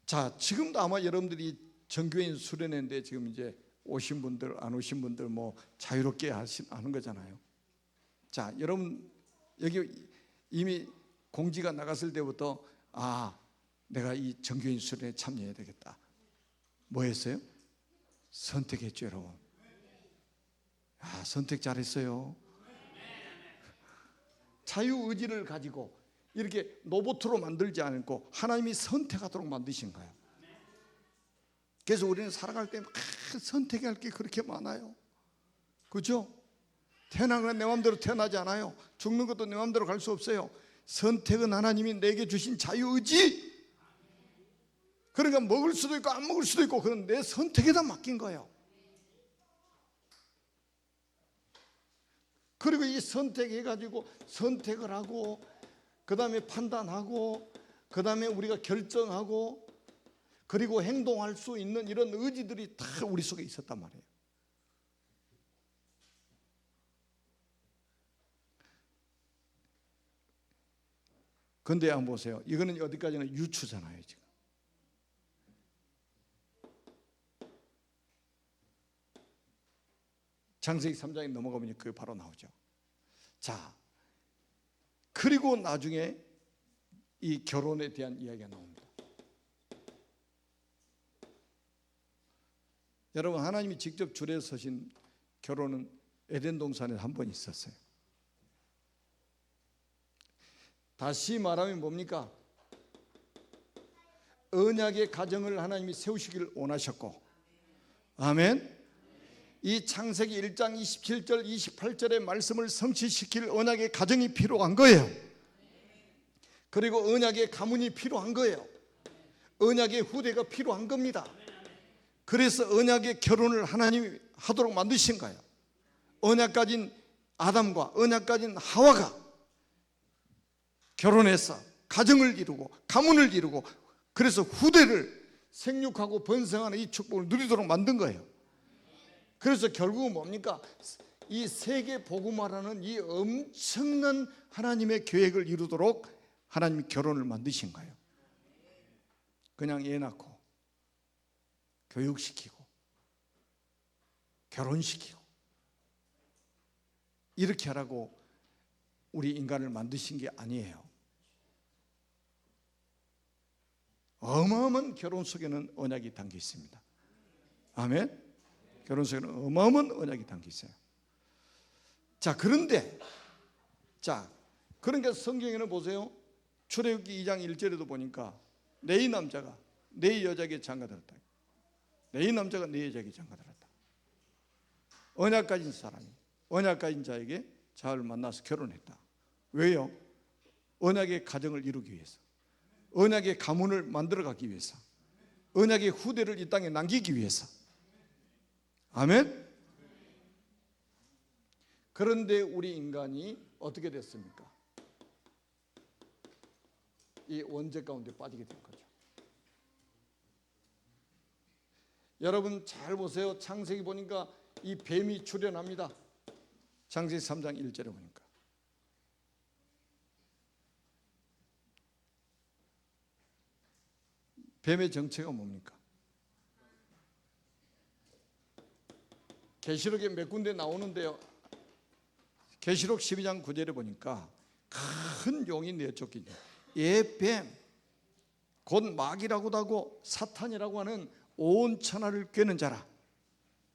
자, 지금도 아마 여러분들이 정교인 수련회인데 지금 이제 오신 분들 안 오신 분들 뭐 자유롭게 하는 거잖아요. 자, 여러분 여기 이미 공지가 나갔을 때부터 내가 이 정교인 수련회에 참여해야 되겠다. 뭐 했어요? 선택했죠, 여러분. 선택 잘했어요. 자유의지를 가지고 이렇게 로봇으로 만들지 않고 하나님이 선택하도록 만드신 거예요. 그래서 우리는 살아갈 때 선택할 게 그렇게 많아요. 그렇죠? 태어난 건 내 마음대로 태어나지 않아요. 죽는 것도 내 마음대로 갈 수 없어요. 선택은 하나님이 내게 주신 자유의지. 그러니까 먹을 수도 있고 안 먹을 수도 있고, 그건 내 선택에다 맡긴 거예요. 그리고 이 선택해가지고 선택을 하고, 그 다음에 판단하고, 그 다음에 우리가 결정하고, 그리고 행동할 수 있는 이런 의지들이 다 우리 속에 있었단 말이에요. 근데 한번 보세요. 이거는 어디까지나 유추잖아요, 지금. 창세기 3장에 넘어가면 그게 바로 나오죠. 자, 그리고 나중에 이 결혼에 대한 이야기가 나옵니다. 여러분, 하나님이 직접 줄에 서신 결혼은 에덴 동산에 한 번 있었어요. 다시 말하면 뭡니까? 언약의 가정을 하나님이 세우시기를 원하셨고, 아멘. 이 창세기 1장 27절 28절의 말씀을 성취시킬 언약의 가정이 필요한 거예요. 그리고 언약의 가문이 필요한 거예요. 언약의 후대가 필요한 겁니다. 그래서 언약의 결혼을 하나님이 하도록 만드신 거예요. 언약 가진 아담과 언약 가진 하와가 결혼해서 가정을 이루고 가문을 이루고, 그래서 후대를 생육하고 번성하는 이 축복을 누리도록 만든 거예요. 그래서 결국은 뭡니까? 이 세계 복음화라는 이 엄청난 하나님의 계획을 이루도록 하나님이 결혼을 만드신 거예요. 그냥 애 낳고 교육시키고 결혼시키고 이렇게 하라고 우리 인간을 만드신 게 아니에요. 어마어마한 결혼 속에는 언약이 담겨 있습니다. 아멘. 결혼 속에는 어마어마한 언약이 담겨 있어요. 자, 그런데 그러니까 성경에는 보세요. 출애굽기 2장 1절에도 보니까 네 남자가 네 여자에게 장가들었다. 네 남자가 네 여자에게 장가들었다. 언약 가진 사람이 언약 가진 자에게 자를 만나서 결혼했다. 왜요? 언약의 가정을 이루기 위해서, 언약의 가문을 만들어가기 위해서, 언약의 후대를 이 땅에 남기기 위해서. 아멘. 그런데 우리 인간이 어떻게 됐습니까? 이 원죄 가운데 빠지게 된 거죠. 여러분 잘 보세요. 창세기 보니까 이 뱀이 출현합니다. 창세기 3장 1절에 보니까 뱀의 정체가 뭡니까? 계시록에 몇 군데 나오는데요, 계시록 12장 9절에 보니까 큰 용이 내쫓기죠. 뱀, 곧 마귀라고도 하고 사탄이라고 하는 온 천하를 꿰는 자라.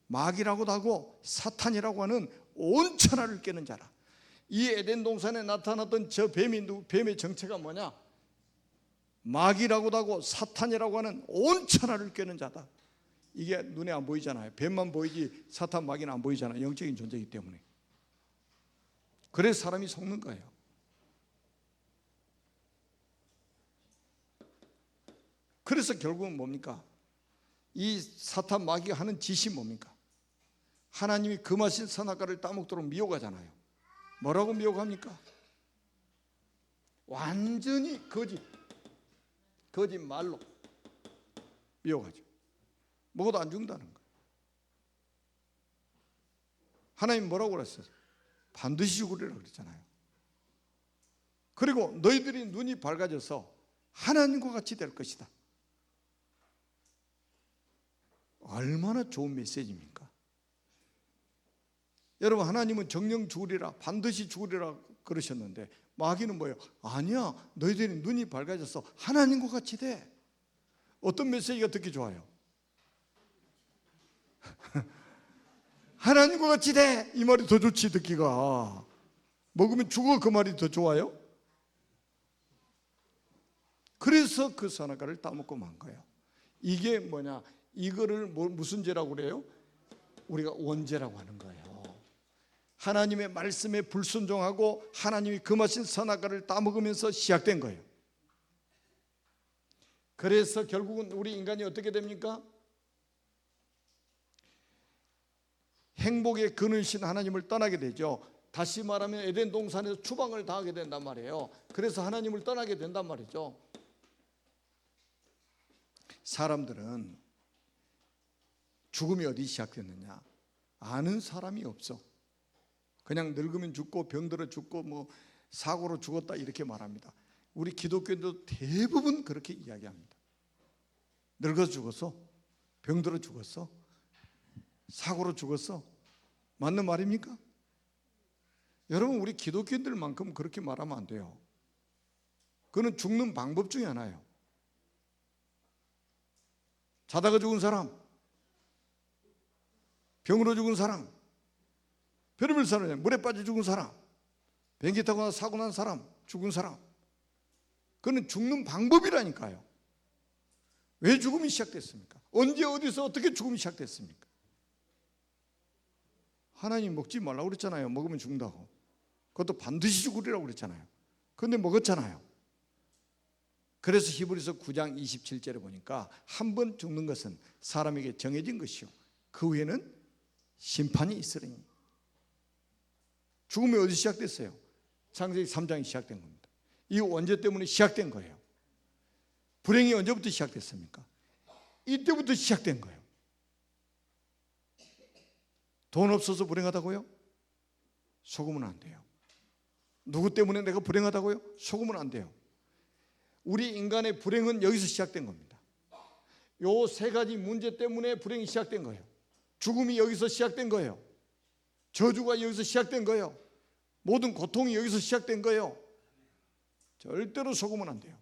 마귀라고도 하고 사탄이라고 하는 온 천하를 꿰는 자라. 이 에덴 동산에 나타났던 저 뱀의 정체가 뭐냐? 마귀라고도 하고 사탄이라고 하는 온 천하를 꿰는 자다. 이게 눈에 안 보이잖아요. 뱀만 보이지 사탄 마귀는 안 보이잖아요. 영적인 존재이기 때문에. 그래서 사람이 속는 거예요. 그래서 결국은 뭡니까? 이 사탄 마귀가 하는 짓이 뭡니까? 하나님이 금하신 선악과를 따먹도록 미혹하잖아요. 뭐라고 미혹합니까? 완전히 거짓말로 미혹하죠. 먹어도 안 죽는다는 거예요. 하나님 뭐라고 그랬어요? 반드시 죽으리라 그랬잖아요. 그리고 너희들이 눈이 밝아져서 하나님과 같이 될 것이다. 얼마나 좋은 메시지입니까? 여러분, 하나님은 정령 죽으리라, 반드시 죽으리라 그러셨는데 마귀는 뭐예요? 아니야, 너희들이 눈이 밝아져서 하나님과 같이 돼. 어떤 메시지가 듣기 좋아요? 하나님과 같이 돼, 이 말이 더 좋지. 듣기가 먹으면 죽어, 그 말이 더 좋아요. 그래서 그 선악과를 따먹고 만 거예요. 이게 뭐냐? 이거를 무슨 죄라고 그래요? 우리가 원죄라고 하는 거예요. 하나님의 말씀에 불순종하고 하나님이 금하신 선악과를 따먹으면서 시작된 거예요. 그래서 결국은 우리 인간이 어떻게 됩니까? 행복의 근원이신 하나님을 떠나게 되죠. 다시 말하면 에덴 동산에서 추방을 당하게 된단 말이에요. 그래서 하나님을 떠나게 된단 말이죠. 사람들은 죽음이 어디 시작됐느냐 아는 사람이 없어. 그냥 늙으면 죽고 병들어 죽고 뭐 사고로 죽었다 이렇게 말합니다. 우리 기독교인도 대부분 그렇게 이야기합니다. 늙어서 죽었어? 병들어 죽었어? 사고로 죽었어? 맞는 말입니까? 여러분, 우리 기독교인들만큼 그렇게 말하면 안 돼요. 그건 죽는 방법 중에 하나예요. 자다가 죽은 사람, 병으로 죽은 사람, 별의별 사람, 물에 빠져 죽은 사람, 비행기 타고 사고 난 사람, 죽은 사람, 그건 죽는 방법이라니까요. 왜 죽음이 시작됐습니까? 언제 어디서 어떻게 죽음이 시작됐습니까? 하나님 먹지 말라고 그랬잖아요. 먹으면 죽는다고. 그것도 반드시 죽으리라고 그랬잖아요. 그런데 먹었잖아요. 그래서 히브리서 9장 27절에 보니까 한 번 죽는 것은 사람에게 정해진 것이요 그 후에는 심판이 있으리니. 죽음이 어디 시작됐어요? 창세기 3장이 시작된 겁니다. 이 원죄 때문에 시작된 거예요. 불행이 언제부터 시작됐습니까? 이때부터 시작된 거예요. 돈 없어서 불행하다고요? 속으면 안 돼요. 누구 때문에 내가 불행하다고요? 속으면 안 돼요. 우리 인간의 불행은 여기서 시작된 겁니다. 요 세 가지 문제 때문에 불행이 시작된 거예요. 죽음이 여기서 시작된 거예요. 저주가 여기서 시작된 거예요. 모든 고통이 여기서 시작된 거예요. 절대로 속으면 안 돼요.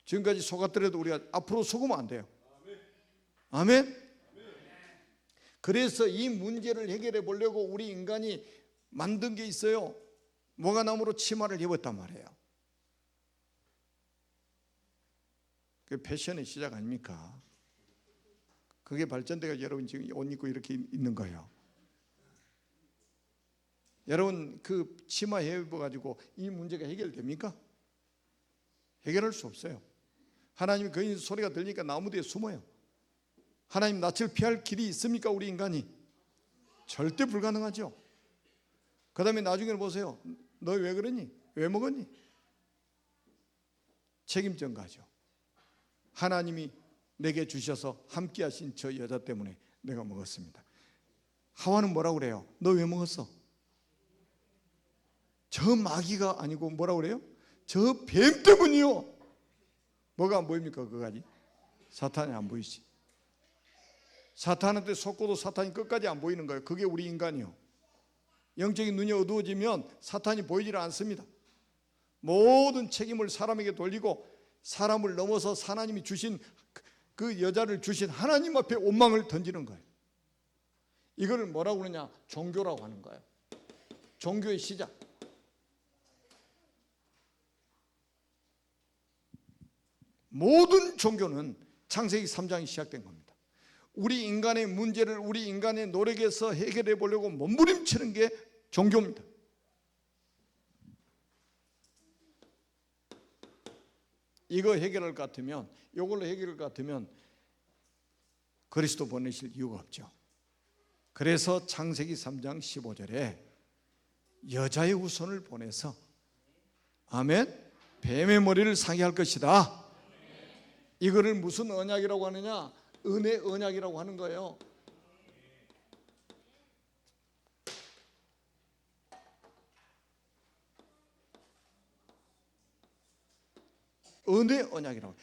지금까지 속았더라도 우리가 앞으로 속으면 안 돼요. 아멘? 그래서 이 문제를 해결해 보려고 우리 인간이 만든 게 있어요. 모가나무로 치마를 입었단 말이에요. 그게 패션의 시작 아닙니까? 그게 발전돼서 여러분 지금 옷 입고 이렇게 있는 거예요. 여러분, 그 치마 입어가지고 이 문제가 해결됩니까? 해결할 수 없어요. 하나님이 거인 소리가 들리니까 나무 뒤에 숨어요. 하나님 낯을 피할 길이 있습니까? 우리 인간이 절대 불가능하죠. 그 다음에 나중에 보세요. 너 왜 그러니? 왜 먹었니? 책임 전가죠. 하나님이 내게 주셔서 함께 하신 저 여자 때문에 내가 먹었습니다. 하와는 뭐라고 그래요? 너 왜 먹었어? 저 마귀가 아니고 뭐라고 그래요? 저 뱀 때문이요. 뭐가 안 보입니까? 그거까지 사탄이 안 보이지. 사탄한테 속고도 사탄이 끝까지 안 보이는 거예요. 그게 우리 인간이요. 영적인 눈이 어두워지면 사탄이 보이질 않습니다. 모든 책임을 사람에게 돌리고 사람을 넘어서 하나님이 주신 그 여자를 주신 하나님 앞에 원망을 던지는 거예요. 이걸 뭐라고 그러냐? 종교라고 하는 거예요. 종교의 시작. 모든 종교는 창세기 3장이 시작된 겁니다. 우리 인간의 문제를 우리 인간의 노력에서 해결해 보려고 몸부림치는 게 종교입니다. 이거 해결할 것 같으면, 이걸로 해결할 것 같으면 그리스도 보내실 이유가 없죠. 그래서 창세기 3장 15절에 여자의 후손을 보내서 아멘, 뱀의 머리를 상게 할 것이다. 이거를 무슨 언약이라고 하느냐? 은혜 언약이라고 하는 거예요. 은혜 언약이라고.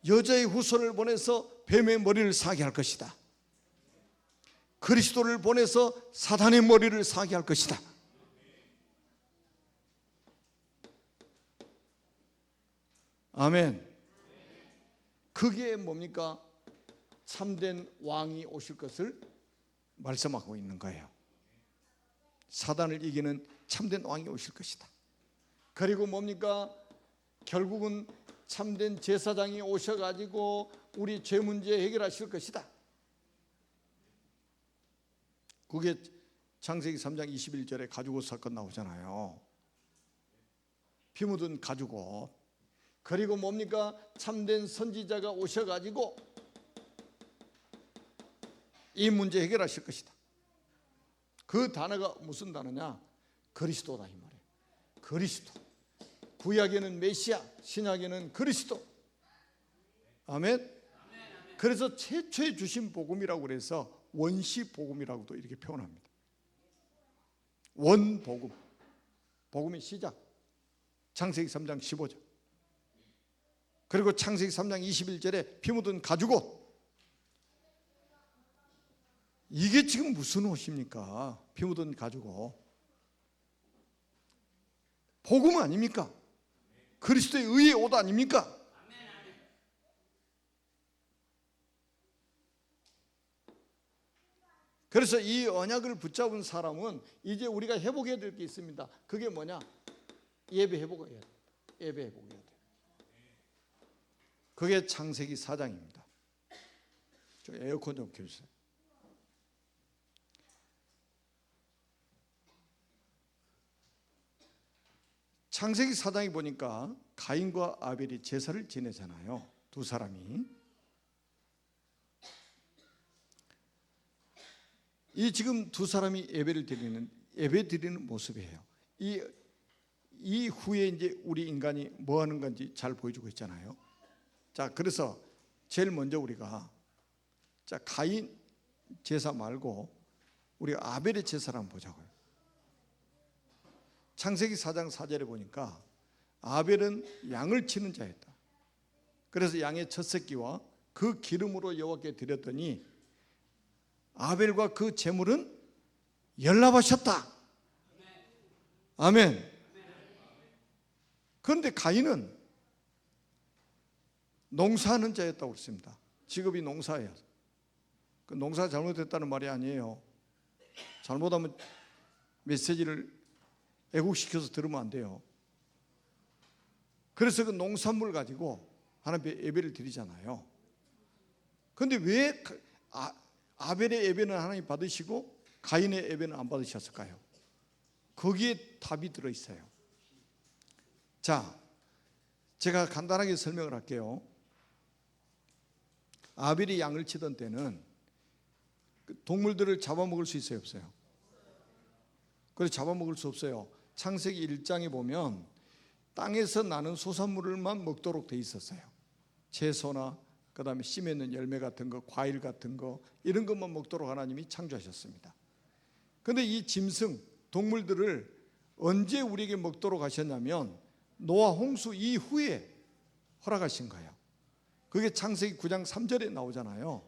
여자의 후손을 보내서 뱀의 머리를 상게 할 것이다. 그리스도를 보내서 사단의 머리를 상게 할 것이다. 아멘. 그게 뭡니까? 참된 왕이 오실 것을 말씀하고 있는 거예요. 사단을 이기는 참된 왕이 오실 것이다. 그리고 뭡니까? 결국은 참된 제사장이 오셔가지고 우리 죄 문제 해결하실 것이다. 그게 창세기 3장 21절에 가죽옷 사건 나오잖아요. 피 묻은 가죽옷. 그리고 뭡니까? 참된 선지자가 오셔가지고 이 문제 해결하실 것이다. 그 단어가 무슨 단어냐? 그리스도다 이 말이에요. 그리스도. 구약에는 메시아, 신약에는 그리스도. 아멘. 그래서 최초에 주신 복음이라고 그래서 원시 복음이라고도 이렇게 표현합니다. 원복음. 복음의 시작. 창세기 3장 15절. 그리고 창세기 3장 21절에 피 묻은 가죽옷. 이게 지금 무슨 옷입니까? 피 묻은 가죽옷. 복음 아닙니까? 그리스도의 의의 옷 아닙니까? 그래서 이 언약을 붙잡은 사람은 이제 우리가 회복해야 될 게 있습니다. 그게 뭐냐? 예배 회복해야 돼. 예배 회복해야 돼. 그게 창세기 4장입니다. 저 에어컨 좀 켜주세요. 창세기 4장에 보니까 가인과 아벨이 제사를 지내잖아요. 두 사람이. 이 지금 두 사람이 예배 드리는 모습이에요. 이 후에 이제 우리 인간이 뭐 하는 건지 잘 보여주고 있잖아요. 자, 그래서 제일 먼저 우리가 자, 가인 제사 말고 우리가 아벨의 제사를 한번 보자고요. 창세기 4장 4절에 보니까 아벨은 양을 치는 자였다. 그래서 양의 첫 새끼와 그 기름으로 여호와께 드렸더니 아벨과 그 제물은 연락하셨다. 아멘. 그런데 가인은 농사하는 자였다고 그랬습니다. 직업이 농사예요. 그 농사 잘못했다는 말이 아니에요. 잘못하면 메시지를 애국시켜서 들으면 안 돼요. 그래서 그 농산물 가지고 하나님께 예배를 드리잖아요. 그런데 왜 아벨의 예배는 하나님 받으시고 가인의 예배는 안 받으셨을까요? 거기에 답이 들어있어요. 자, 제가 간단하게 설명을 할게요. 아벨이 양을 치던 때는 동물들을 잡아먹을 수 있어요, 없어요? 그래서 잡아먹을 수 없어요. 창세기 1장에 보면 땅에서 나는 소산물을만 먹도록 돼 있었어요. 채소나 그 다음에 씨 맺는 열매 같은 거, 과일 같은 거, 이런 것만 먹도록 하나님이 창조하셨습니다. 그런데 이 짐승, 동물들을 언제 우리에게 먹도록 하셨냐면 노아 홍수 이후에 허락하신 거예요. 그게 창세기 9장 3절에 나오잖아요.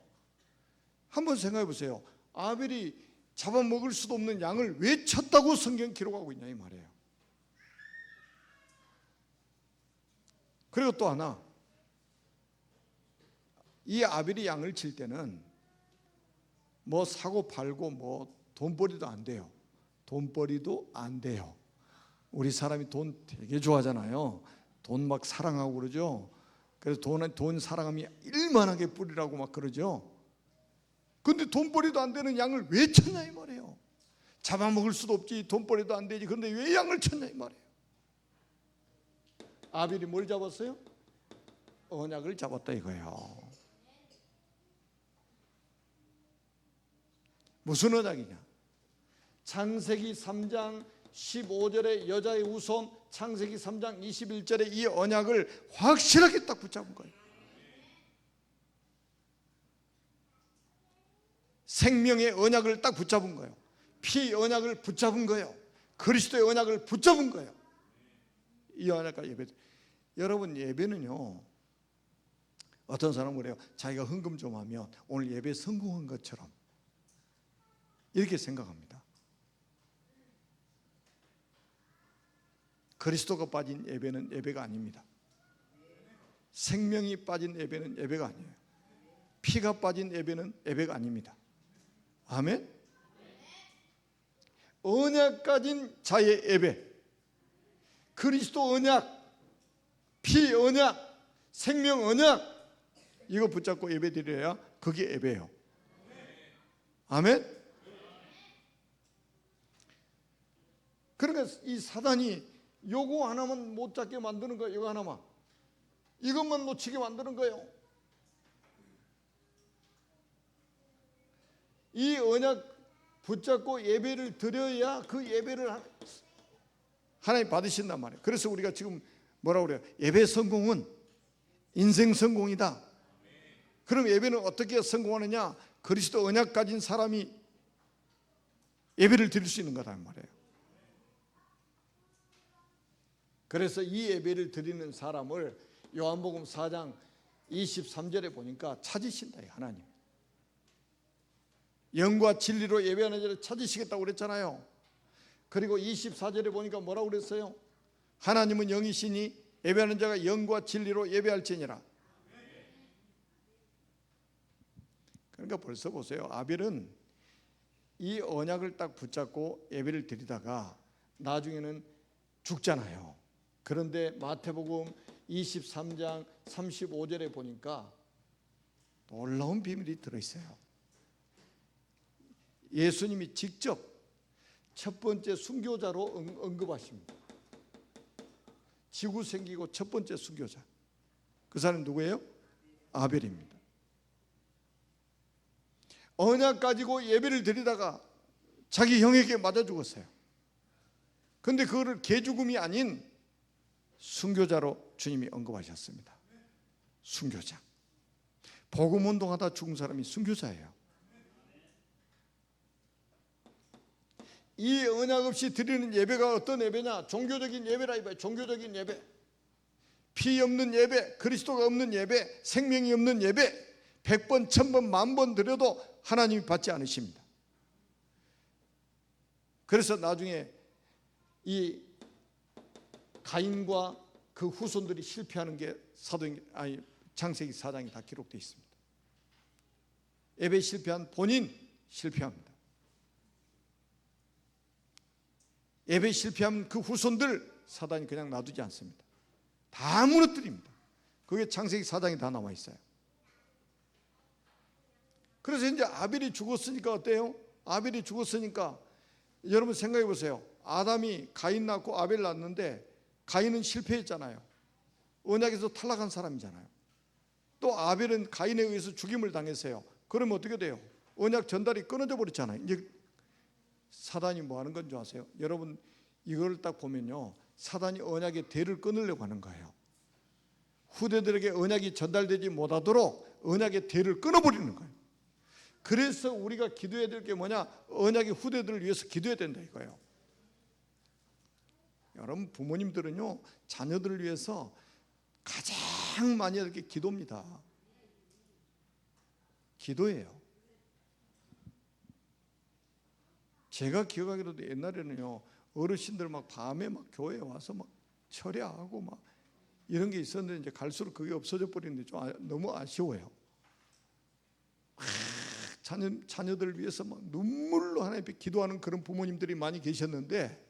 한번 생각해 보세요. 아벨이 잡아먹을 수도 없는 양을 왜 쳤다고 성경 기록하고 있냐 이 말이에요. 그리고 또 하나, 이 아벨이 양을 칠 때는 뭐 사고 팔고 뭐 돈벌이도 안 돼요. 돈벌이도 안 돼요. 우리 사람이 돈 되게 좋아하잖아요. 돈 막 사랑하고 그러죠. 그래서 돈 사랑하면 일만하게 뿌리라고 막 그러죠. 근데 돈벌이도 안 되는 양을 왜 쳤냐 이 말이에요. 잡아먹을 수도 없지, 돈벌이도 안 되지. 그런데 왜 양을 쳤냐 이 말이에요. 아벨이 뭘 잡았어요? 언약을 잡았다 이거예요. 무슨 언약이냐? 창세기 3장 15절의 여자의 후손, 창세기 3장 21절의 이 언약을 확실하게 딱 붙잡은 거예요. 생명의 언약을 딱 붙잡은 거예요. 피의 언약을 붙잡은 거예요. 그리스도의 언약을 붙잡은 거예요. 이 언약과 예배. 여러분, 예배는요, 어떤 사람은 그래요. 자기가 헌금 좀 하면 오늘 예배 성공한 것처럼 이렇게 생각합니다. 그리스도가 빠진 예배는 예배가 아닙니다. 생명이 빠진 예배는 예배가 아니에요. 피가 빠진 예배는 예배가 아닙니다. 아멘. 언약 가진 자의 예배, 그리스도 언약, 피 언약, 생명 언약, 이거 붙잡고 예배 드려야 그게 예배예요. 아멘. 그러니까 이 사단이 요거 하나만 못 잡게 만드는 거예요. 이거 하나만, 이것만 놓치게 만드는 거예요. 이 언약 붙잡고 예배를 드려야 그 예배를 하나님 받으신단 말이에요. 그래서 우리가 지금 뭐라고 그래요? 예배 성공은 인생 성공이다. 그럼 예배는 어떻게 성공하느냐? 그리스도 언약 가진 사람이 예배를 드릴 수 있는 거란 말이에요. 그래서 이 예배를 드리는 사람을 요한복음 4장 23절에 보니까 찾으신다, 하나님. 영과 진리로 예배하는 자를 찾으시겠다고 그랬잖아요. 그리고 24절에 보니까 뭐라고 그랬어요? 하나님은 영이시니 예배하는 자가 영과 진리로 예배할지니라. 그러니까 벌써 보세요. 아벨은 이 언약을 딱 붙잡고 예배를 드리다가 나중에는 죽잖아요. 그런데 마태복음 23장 35절에 보니까 놀라운 비밀이 들어있어요. 예수님이 직접 첫 번째 순교자로 언급하십니다. 지구 생기고 첫 번째 순교자, 그 사람이 누구예요? 아벨입니다. 언약 가지고 예배를 드리다가 자기 형에게 맞아 죽었어요. 그런데 그거를 개죽음이 아닌 순교자로 주님이 언급하셨습니다. 순교자. 복음 운동하다 죽은 사람이 순교자예요. 이 언약 없이 드리는 예배가 어떤 예배냐? 종교적인 예배라 이거예요. 종교적인 예배, 피 없는 예배, 그리스도가 없는 예배, 생명이 없는 예배, 100번, 1000번, 10,000번 드려도 하나님이 받지 않으십니다. 그래서 나중에 이 가인과 그 후손들이 실패하는 게 창세기 4장이 다 기록되어 있습니다. 예배 실패한 본인 실패합니다. 예배 실패한 그 후손들 사단이 그냥 놔두지 않습니다. 다 무너뜨립니다. 그게 창세기 4장에 다 나와 있어요. 그래서 이제 아벨이 죽었으니까 어때요? 아벨이 죽었으니까 여러분 생각해 보세요. 아담이 가인 낳고 아벨 낳았는데 가인은 실패했잖아요. 언약에서 탈락한 사람이잖아요. 또 아벨은 가인에 의해서 죽임을 당했어요. 그러면 어떻게 돼요? 언약 전달이 끊어져 버렸잖아요. 이제 사단이 뭐 하는 건 줄 아세요? 여러분 이걸 딱 보면요, 사단이 언약의 대를 끊으려고 하는 거예요. 후대들에게 언약이 전달되지 못하도록 언약의 대를 끊어버리는 거예요. 그래서 우리가 기도해야 될 게 뭐냐? 언약의 후대들을 위해서 기도해야 된다 이거예요. 여러분 부모님들은요, 자녀들을 위해서 가장 많이 하는 게 기도입니다. 기도예요. 제가 기억하기로도 옛날에는요, 어르신들 막 밤에 막 교회에 와서 막 철야하고 막 이런 게 있었는데 이제 갈수록 그게 없어져 버리는데 좀 너무 아쉬워요. 자녀들을 위해서 막 눈물로 하나님 앞에 기도하는 그런 부모님들이 많이 계셨는데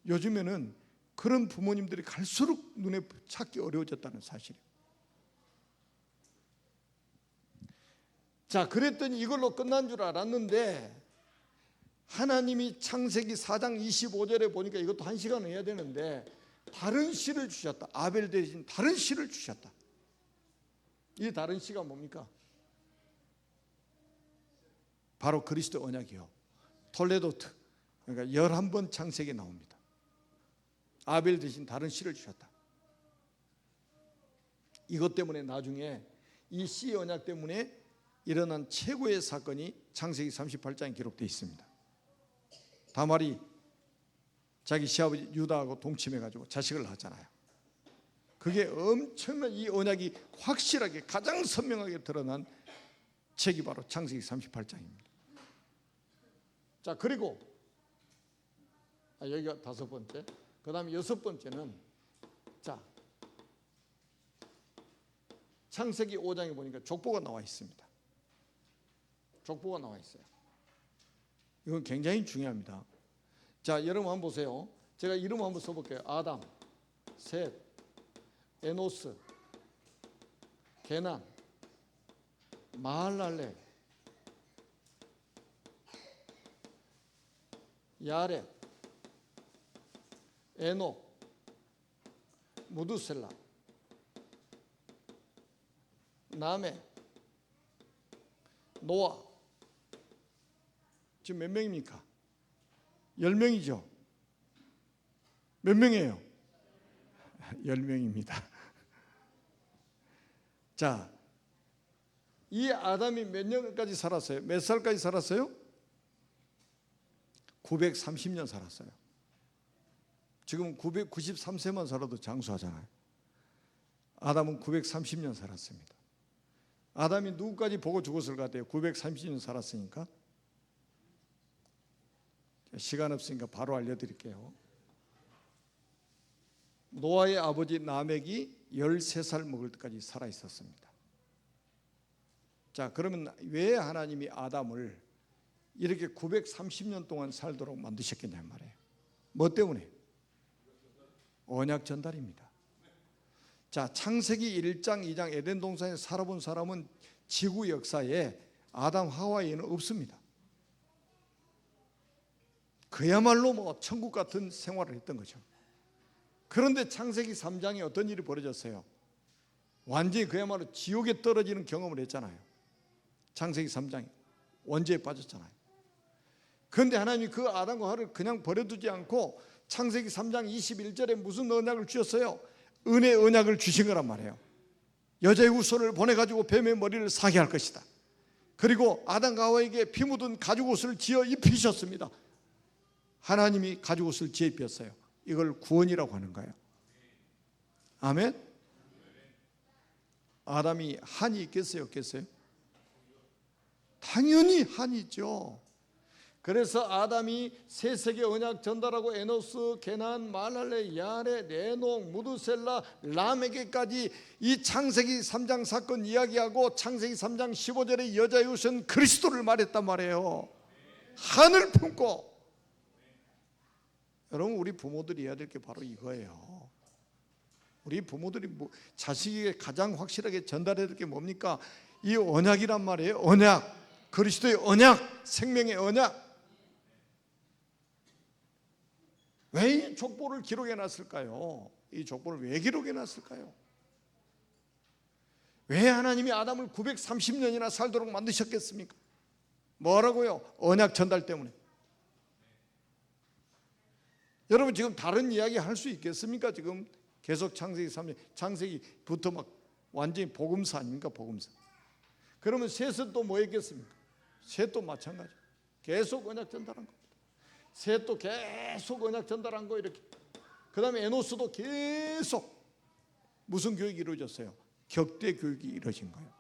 요즘에는 그런 부모님들이 갈수록 눈에 찾기 어려워졌다는 사실이에요. 자, 그랬더니 이걸로 끝난 줄 알았는데 하나님이 창세기 4장 25절에 보니까 이것도 1시간 해야 되는데 다른 씨를 주셨다. 아벨 대신 다른 씨를 주셨다. 이 다른 씨가 뭡니까? 바로 그리스도 언약이요. 톨레도트. 그러니까 11번 창세기에 나옵니다. 아벨 대신 다른 씨를 주셨다. 이것 때문에 나중에 이 씨 언약 때문에 일어난 최고의 사건이 창세기 38장에 기록되어 있습니다. 다말이 자기 시아버지 유다하고 동침해가지고 자식을 낳았잖아요. 그게 엄청난 이 언약이 확실하게 가장 선명하게 드러난 책이 바로 창세기 38장입니다. 자, 그리고 여기가 5번째, 그 다음에 6번째는 자, 창세기 5장에 보니까 족보가 나와 있습니다. 족보가 나와 있어요. 이건 굉장히 중요합니다. 자, 여러분 한번 보세요. 제가 이름 한번 써볼게요. 아담, 셋, 에노스, 게난, 마할랄레, 야렛, 에녹, 무두셀라, 나메, 노아. 지금 몇 명입니까? 10명이죠. 몇 명이에요? 10명입니다. 자, 이 아담이 몇 년까지 살았어요? 몇 살까지 살았어요? 930년 살았어요. 지금 993세만 살아도 장수하잖아요. 아담은 930년 살았습니다. 아담이 누구까지 보고 죽었을 것 같아요? 930년 살았으니까. 시간 없으니까 바로 알려드릴게요. 노아의 아버지 라멕이 13살 먹을 때까지 살아 있었습니다. 자, 그러면 왜 하나님이 아담을 이렇게 930년 동안 살도록 만드셨겠냐 말이에요. 뭐 때문에? 언약 전달입니다. 자, 창세기 1장 2장 에덴 동산에 살아본 사람은 지구 역사에 아담 하와에는 없습니다. 그야말로 뭐 천국 같은 생활을 했던 거죠. 그런데 창세기 3장에 어떤 일이 벌어졌어요? 완전히 그야말로 지옥에 떨어지는 경험을 했잖아요. 창세기 3장에 원죄에 빠졌잖아요. 그런데 하나님이 그 아담과 하와를 그냥 버려두지 않고 창세기 3장 21절에 무슨 언약을 주셨어요? 은혜 언약을 주신 거란 말이에요. 여자의 후손을 보내가지고 뱀의 머리를 사게 할 것이다. 그리고 아담과 하와에게 피 묻은 가죽옷을 지어 입히셨습니다. 하나님이 가죽옷을 지어 입혔어요. 이걸 구원이라고 하는 거예요. 아멘. 아담이 한이 있겠어요, 없겠어요? 당연히 한이 있죠. 그래서 아담이 세 세계 언약 전달하고 에노스, 게난, 마할랄레, 야렛, 에녹, 무두셀라, 라멕에까지 이 창세기 3장 사건 이야기하고 창세기 3장 15절에 여자의 우선 그리스도를 말했단 말이에요. 한을 품고. 여러분, 우리 부모들이 해야 될 게 바로 이거예요. 우리 부모들이 자식에게 가장 확실하게 전달해야 될 게 뭡니까? 이 언약이란 말이에요. 언약, 그리스도의 언약, 생명의 언약. 왜 이 족보를 기록해 놨을까요? 이 족보를 왜 기록해 놨을까요? 왜 하나님이 아담을 930년이나 살도록 만드셨겠습니까? 뭐라고요? 언약 전달 때문에. 여러분, 지금 다른 이야기 할 수 있겠습니까? 지금 계속 창세기 3년, 창세기부터 막 완전히 복음서 아닙니까? 복음서. 그러면 셋은 또 뭐 했겠습니까? 셋도 마찬가지. 계속 언약 전달한 겁니다. 셋도 계속 언약 전달한 거 이렇게. 그 다음에 에노스도 계속 무슨 교육이 이루어졌어요? 격대 교육이 이루어진 거예요.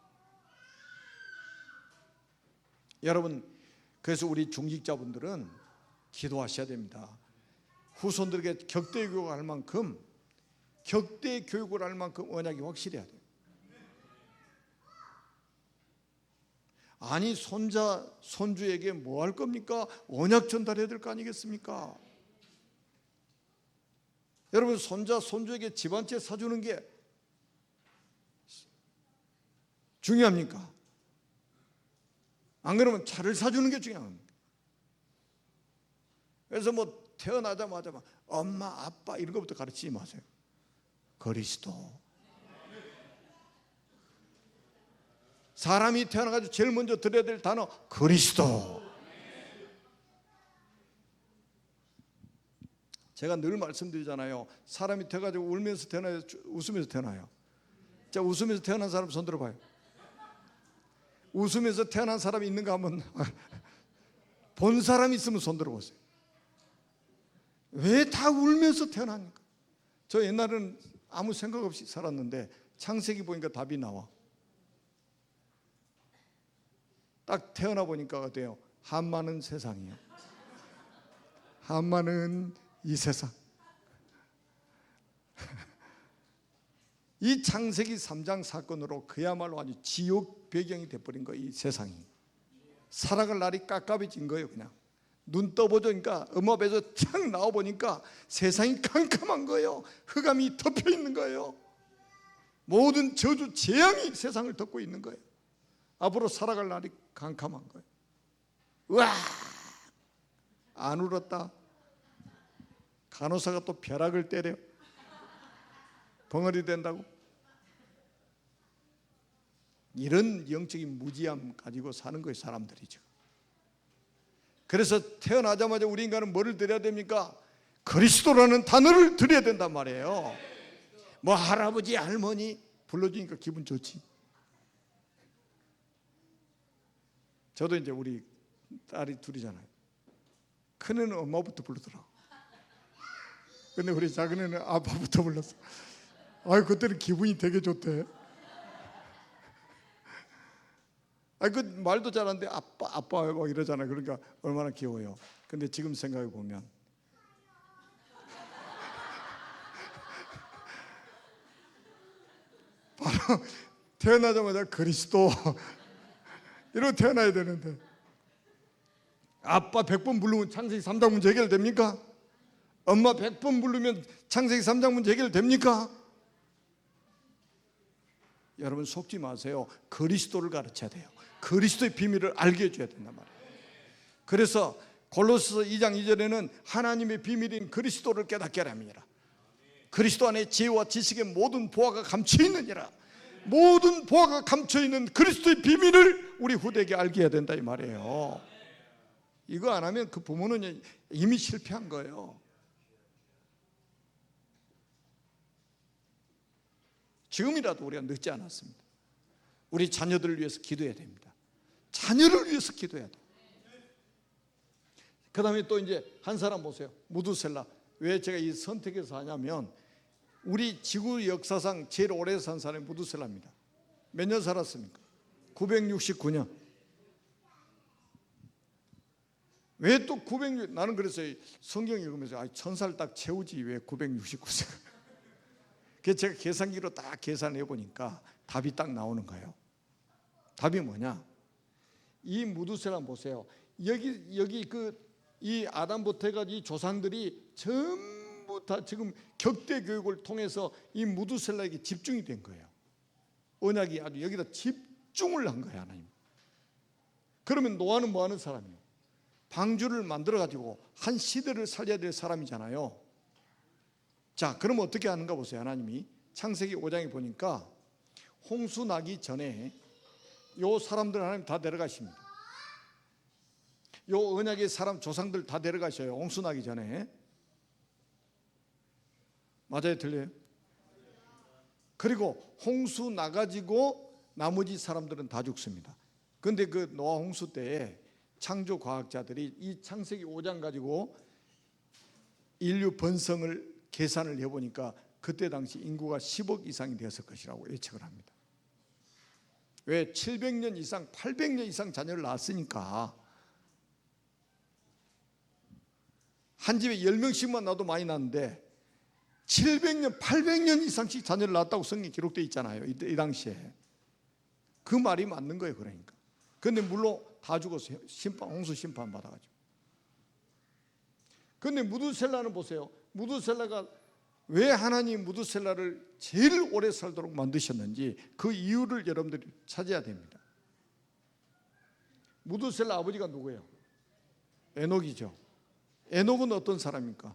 여러분, 그래서 우리 중직자분들은 기도하셔야 됩니다. 후손들에게 격대 교육을 할 만큼 언약이 확실해야 돼요. 아니, 손자 손주에게 뭐 할 겁니까? 언약 전달해야 될 거 아니겠습니까? 여러분, 손자 손주에게 집 한 채 사주는 게 중요합니까? 안 그러면 차를 사주는 게 중요합니다. 그래서 뭐 태어나자마자 막 엄마 아빠 이런 것부터 가르치지 마세요. 그리스도. 사람이 태어나가지고 제일 먼저 들어야 될 단어 그리스도. 제가 늘 말씀드리잖아요. 사람이 태어나가지고 울면서 태어나요, 웃으면서 태어나요? 자, 웃으면서 태어난 사람 손 들어봐요. 웃으면서 태어난 사람이 있는가 한번 본 사람이 있으면 손 들어보세요. 왜 다 울면서 태어납니까? 저 옛날에는 아무 생각 없이 살았는데 창세기 보니까 답이 나와. 딱 태어나 보니까 어때요? 한마는 세상이에요. 한마는 이 세상. 이 창세기 3장 사건으로 그야말로 아주 지옥 배경이 돼버린 거예요. 이 세상이 살아갈 날이 깝깝해진 거예요. 그냥 눈 떠보니까 엄마 배에서 착 나와보니까 세상이 캄캄한 거예요. 흑암이 덮여 있는 거예요. 모든 저주 재앙이 세상을 덮고 있는 거예요. 앞으로 살아갈 날이 캄캄한 거예요. 우와, 안 울었다. 간호사가 또 벼락을 때려. 벙어리 된다고. 이런 영적인 무지함 가지고 사는 거예요, 사람들이 지금. 그래서 태어나자마자 우리 인간은 뭐를 드려야 됩니까? 그리스도라는 단어를 드려야 된단 말이에요. 뭐 할아버지 할머니 불러주니까 기분 좋지. 저도 이제 우리 딸이 둘이잖아요. 큰애는 엄마부터 부르더라고. 근데 우리 작은애는 아빠부터 불렀어. 아유, 그때는 기분이 되게 좋대. 아, 그 말도 잘하는데 아빠 막 이러잖아요. 그러니까 얼마나 귀여워요. 근데 지금 생각해 보면 바로 태어나자마자 그리스도 이러고 태어나야 되는데 아빠 100번 부르면 창세기 3장 문제 해결됩니까? 엄마 100번 부르면 창세기 3장 문제 해결됩니까? 여러분 속지 마세요. 그리스도를 가르쳐야 돼요. 그리스도의 비밀을 알게 해줘야 된단 말이에요. 그래서 골로새서 2장 2절에는 하나님의 비밀인 그리스도를 깨닫게 하랍니다. 그리스도 안에 지혜와 지식의 모든 보화가 감춰있느니라. 모든 보화가 감춰있는 그리스도의 비밀을 우리 후대에게 알게 해야 된다 이 말이에요. 이거 안 하면 그 부모는 이미 실패한 거예요. 지금이라도 우리가 늦지 않았습니다. 우리 자녀들을 위해서 기도해야 됩니다. 자녀를 위해서 기도해야 돼요. 그 다음에 또 이제 한 사람 보세요. 무두셀라. 왜 제가 이 선택해서 하냐면 우리 지구 역사상 제일 오래 산 사람이 무두셀라입니다. 몇 년 살았습니까? 969년. 왜 또 960? 나는 그랬어요. 성경 읽으면서 1000살 딱 채우지 왜 969세? 그래서 제가 계산기로 딱 계산해 보니까 답이 딱 나오는 거예요. 답이 뭐냐? 이 무두셀라 보세요. 여기 이 아담부터 해가지고 이 조상들이 전부 다 지금 격대 교육을 통해서 이 무두셀라에게 집중이 된 거예요. 언약이 아주 여기다 집중을 한 거예요, 하나님. 그러면 노아는 뭐 하는 사람이에요? 방주를 만들어 가지고 한 시대를 살려야 될 사람이잖아요. 자, 그럼 어떻게 하는가 보세요. 하나님이 창세기 5장에 보니까 홍수 나기 전에 요 사람들 하나님 다 데려가십니다. 요 언약의 사람 조상들 다 데려가셔요. 홍수 나기 전에. 맞아요, 들려요? 그리고 홍수 나가지고 나머지 사람들은 다 죽습니다. 그런데 그 노아 홍수 때에 창조 과학자들이 이 창세기 5장 가지고 인류 번성을 계산을 해보니까 그때 당시 인구가 10억 이상이 되었을 것이라고 예측을 합니다. 왜 700년 이상 800년 이상 자녀를 낳았으니까. 한 집에 10명씩만 낳아도 많이 낳는데 700년 800년 이상씩 자녀를 낳았다고 성경에 기록되어 있잖아요. 이 당시에. 그 말이 맞는 거예요. 그러니까. 그런데 물론 다 죽었어요. 홍수 심판 받아가지고. 그런데 무두셀라는 보세요. 무두셀라가 왜 하나님 무두셀라를 제일 오래 살도록 만드셨는지 그 이유를 여러분들이 찾아야 됩니다. 무두셀라 아버지가 누구예요? 에녹이죠. 에녹은 어떤 사람입니까?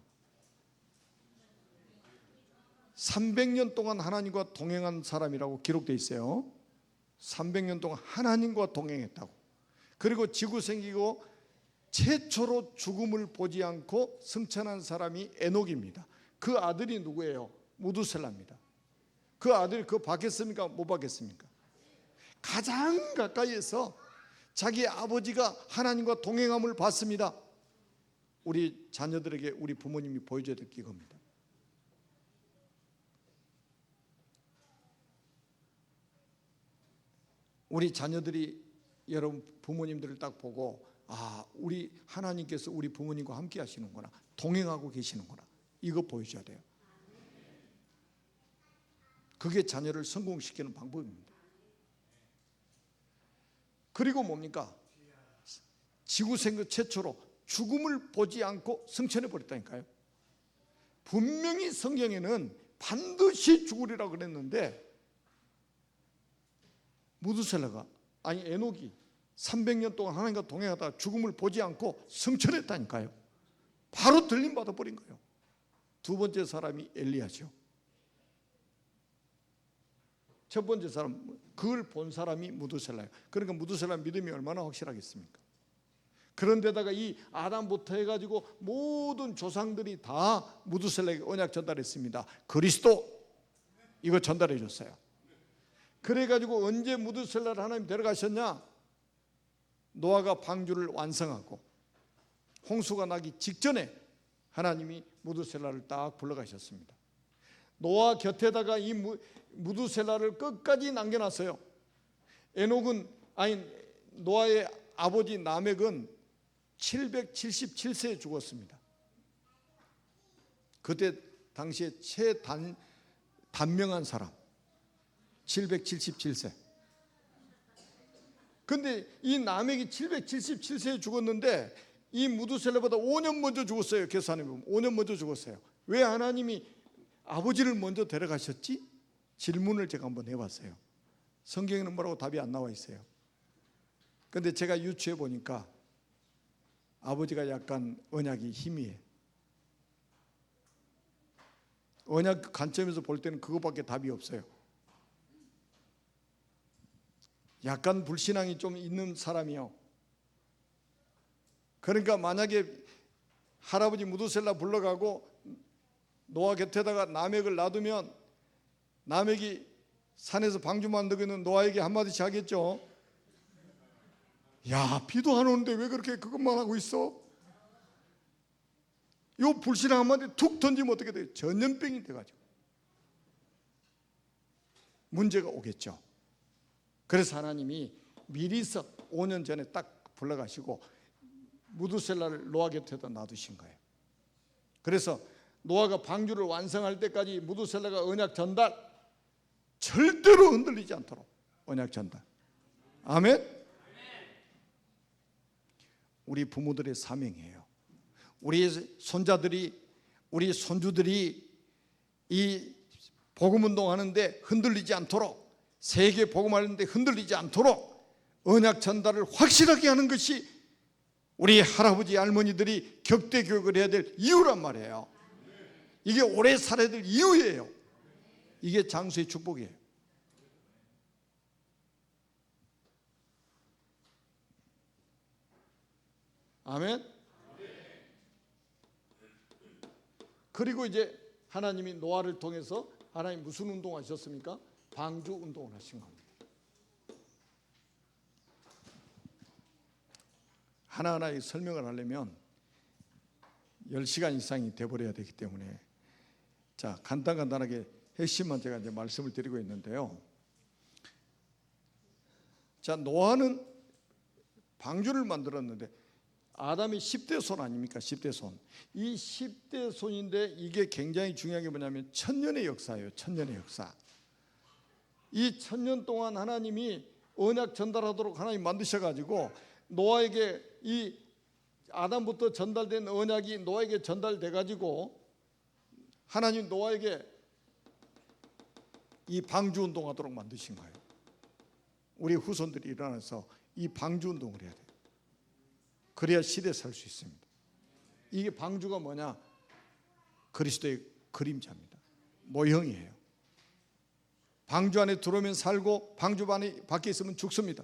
300년 동안 하나님과 동행한 사람이라고 기록되어 있어요. 300년 동안 하나님과 동행했다고. 그리고 지구 생기고 최초로 죽음을 보지 않고 승천한 사람이 에녹입니다. 그 아들이 누구예요? 무두셀라입니다. 그 아들이 그거 받겠습니까? 못 받겠습니까? 가장 가까이에서 자기 아버지가 하나님과 동행함을 봤습니다. 우리 자녀들에게 우리 부모님이 보여줘야 될 기겁니다. 우리 자녀들이 여러분 부모님들을 딱 보고 우리 하나님께서 우리 부모님과 함께 하시는구나, 동행하고 계시는구나, 이거 보여줘야 돼요. 그게 자녀를 성공시키는 방법입니다. 그리고 뭡니까? 지구 생전 최초로 죽음을 보지 않고 승천해 버렸다니까요. 분명히 성경에는 반드시 죽으리라고 그랬는데 무두셀라가 에녹이 300년 동안 하나님과 동행하다가 죽음을 보지 않고 승천했다니까요. 바로 들림 받아버린 거예요. 두 번째 사람이 엘리야죠. 첫 번째 사람, 그걸 본 사람이 무두셀라예요. 그러니까 무두셀라 믿음이 얼마나 확실하겠습니까? 그런데다가 이 아담부터 해가지고 모든 조상들이 다 무두셀라에게 언약 전달했습니다. 그리스도 이거 전달해 줬어요. 그래가지고 언제 무두셀라를 하나님 데려가셨냐? 노아가 방주를 완성하고 홍수가 나기 직전에 하나님이 무두셀라를 딱 불러가셨습니다. 노아 곁에다가 이 무두셀라를 끝까지 남겨놨어요. 노아의 아버지 라멕은 777세에 죽었습니다. 그때 당시에 단명한 사람 777세. 근데 이 라멕이 777세에 죽었는데 이 무두셀라보다 5년 먼저 죽었어요. 계산해 보면 5년 먼저 죽었어요. 왜 하나님이 아버지를 먼저 데려가셨지? 질문을 제가 한번 해봤어요. 성경에는 뭐라고 답이 안 나와 있어요. 근데 제가 유추해 보니까 아버지가 약간 언약이 희미해. 언약 관점에서 볼 때는 그거밖에 답이 없어요. 약간 불신앙이 좀 있는 사람이요. 그러니까 만약에 할아버지 무두셀라 불러가고 노아 곁에다가 라멕을 놔두면 라멕이 산에서 방주 만들고 있는 노아에게 한마디씩 하겠죠. 야, 비도 안 오는데 왜 그렇게 그것만 하고 있어? 요 불신앙 한마디 툭 던지면 어떻게 돼요? 전염병이 돼가지고 문제가 오겠죠. 그래서 하나님이 미리서 5년 전에 딱 불러가시고 무두셀라를 노아 곁에다 놔두신 거예요. 그래서 노아가 방주를 완성할 때까지 무두셀라가 언약 전달 절대로 흔들리지 않도록 언약 전달. 아멘. 우리 부모들의 사명이에요. 우리 손자들이, 우리 손주들이 이 복음운동 하는데 흔들리지 않도록, 세계 복음하는데 흔들리지 않도록 언약 전달을 확실하게 하는 것이 우리 할아버지 할머니들이 격대 교육을 해야 될 이유란 말이에요. 이게 오래 살아야 될 이유예요. 이게 장수의 축복이에요. 아멘. 그리고 이제 하나님이 노아를 통해서 하나님 무슨 운동하셨습니까? 방주 운동을 하신 겁니다. 하나하나 설명을 하려면 10시간 이상이 돼버려야 되기 때문에 자, 간단하게 핵심만 제가 이제 말씀을 드리고 있는데요. 자, 노아는 방주를 만들었는데 아담이 10대 손 아닙니까? 10대 손. 이 10대 손인데 이게 굉장히 중요한 게 뭐냐면 천년의 역사예요. 천년의 역사. 이 천년 동안 하나님이 언약 전달하도록 하나님 만드셔가지고 노아에게 이 아담부터 전달된 언약이 노아에게 전달돼가지고 하나님 노아에게 이 방주 운동하도록 만드신 거예요. 우리 후손들이 일어나서 이 방주 운동을 해야 돼요. 그래야 시대에 살 수 있습니다. 이게 방주가 뭐냐? 그리스도의 그림자입니다. 모형이에요. 방주 안에 들어오면 살고 방주 밖에 있으면 죽습니다.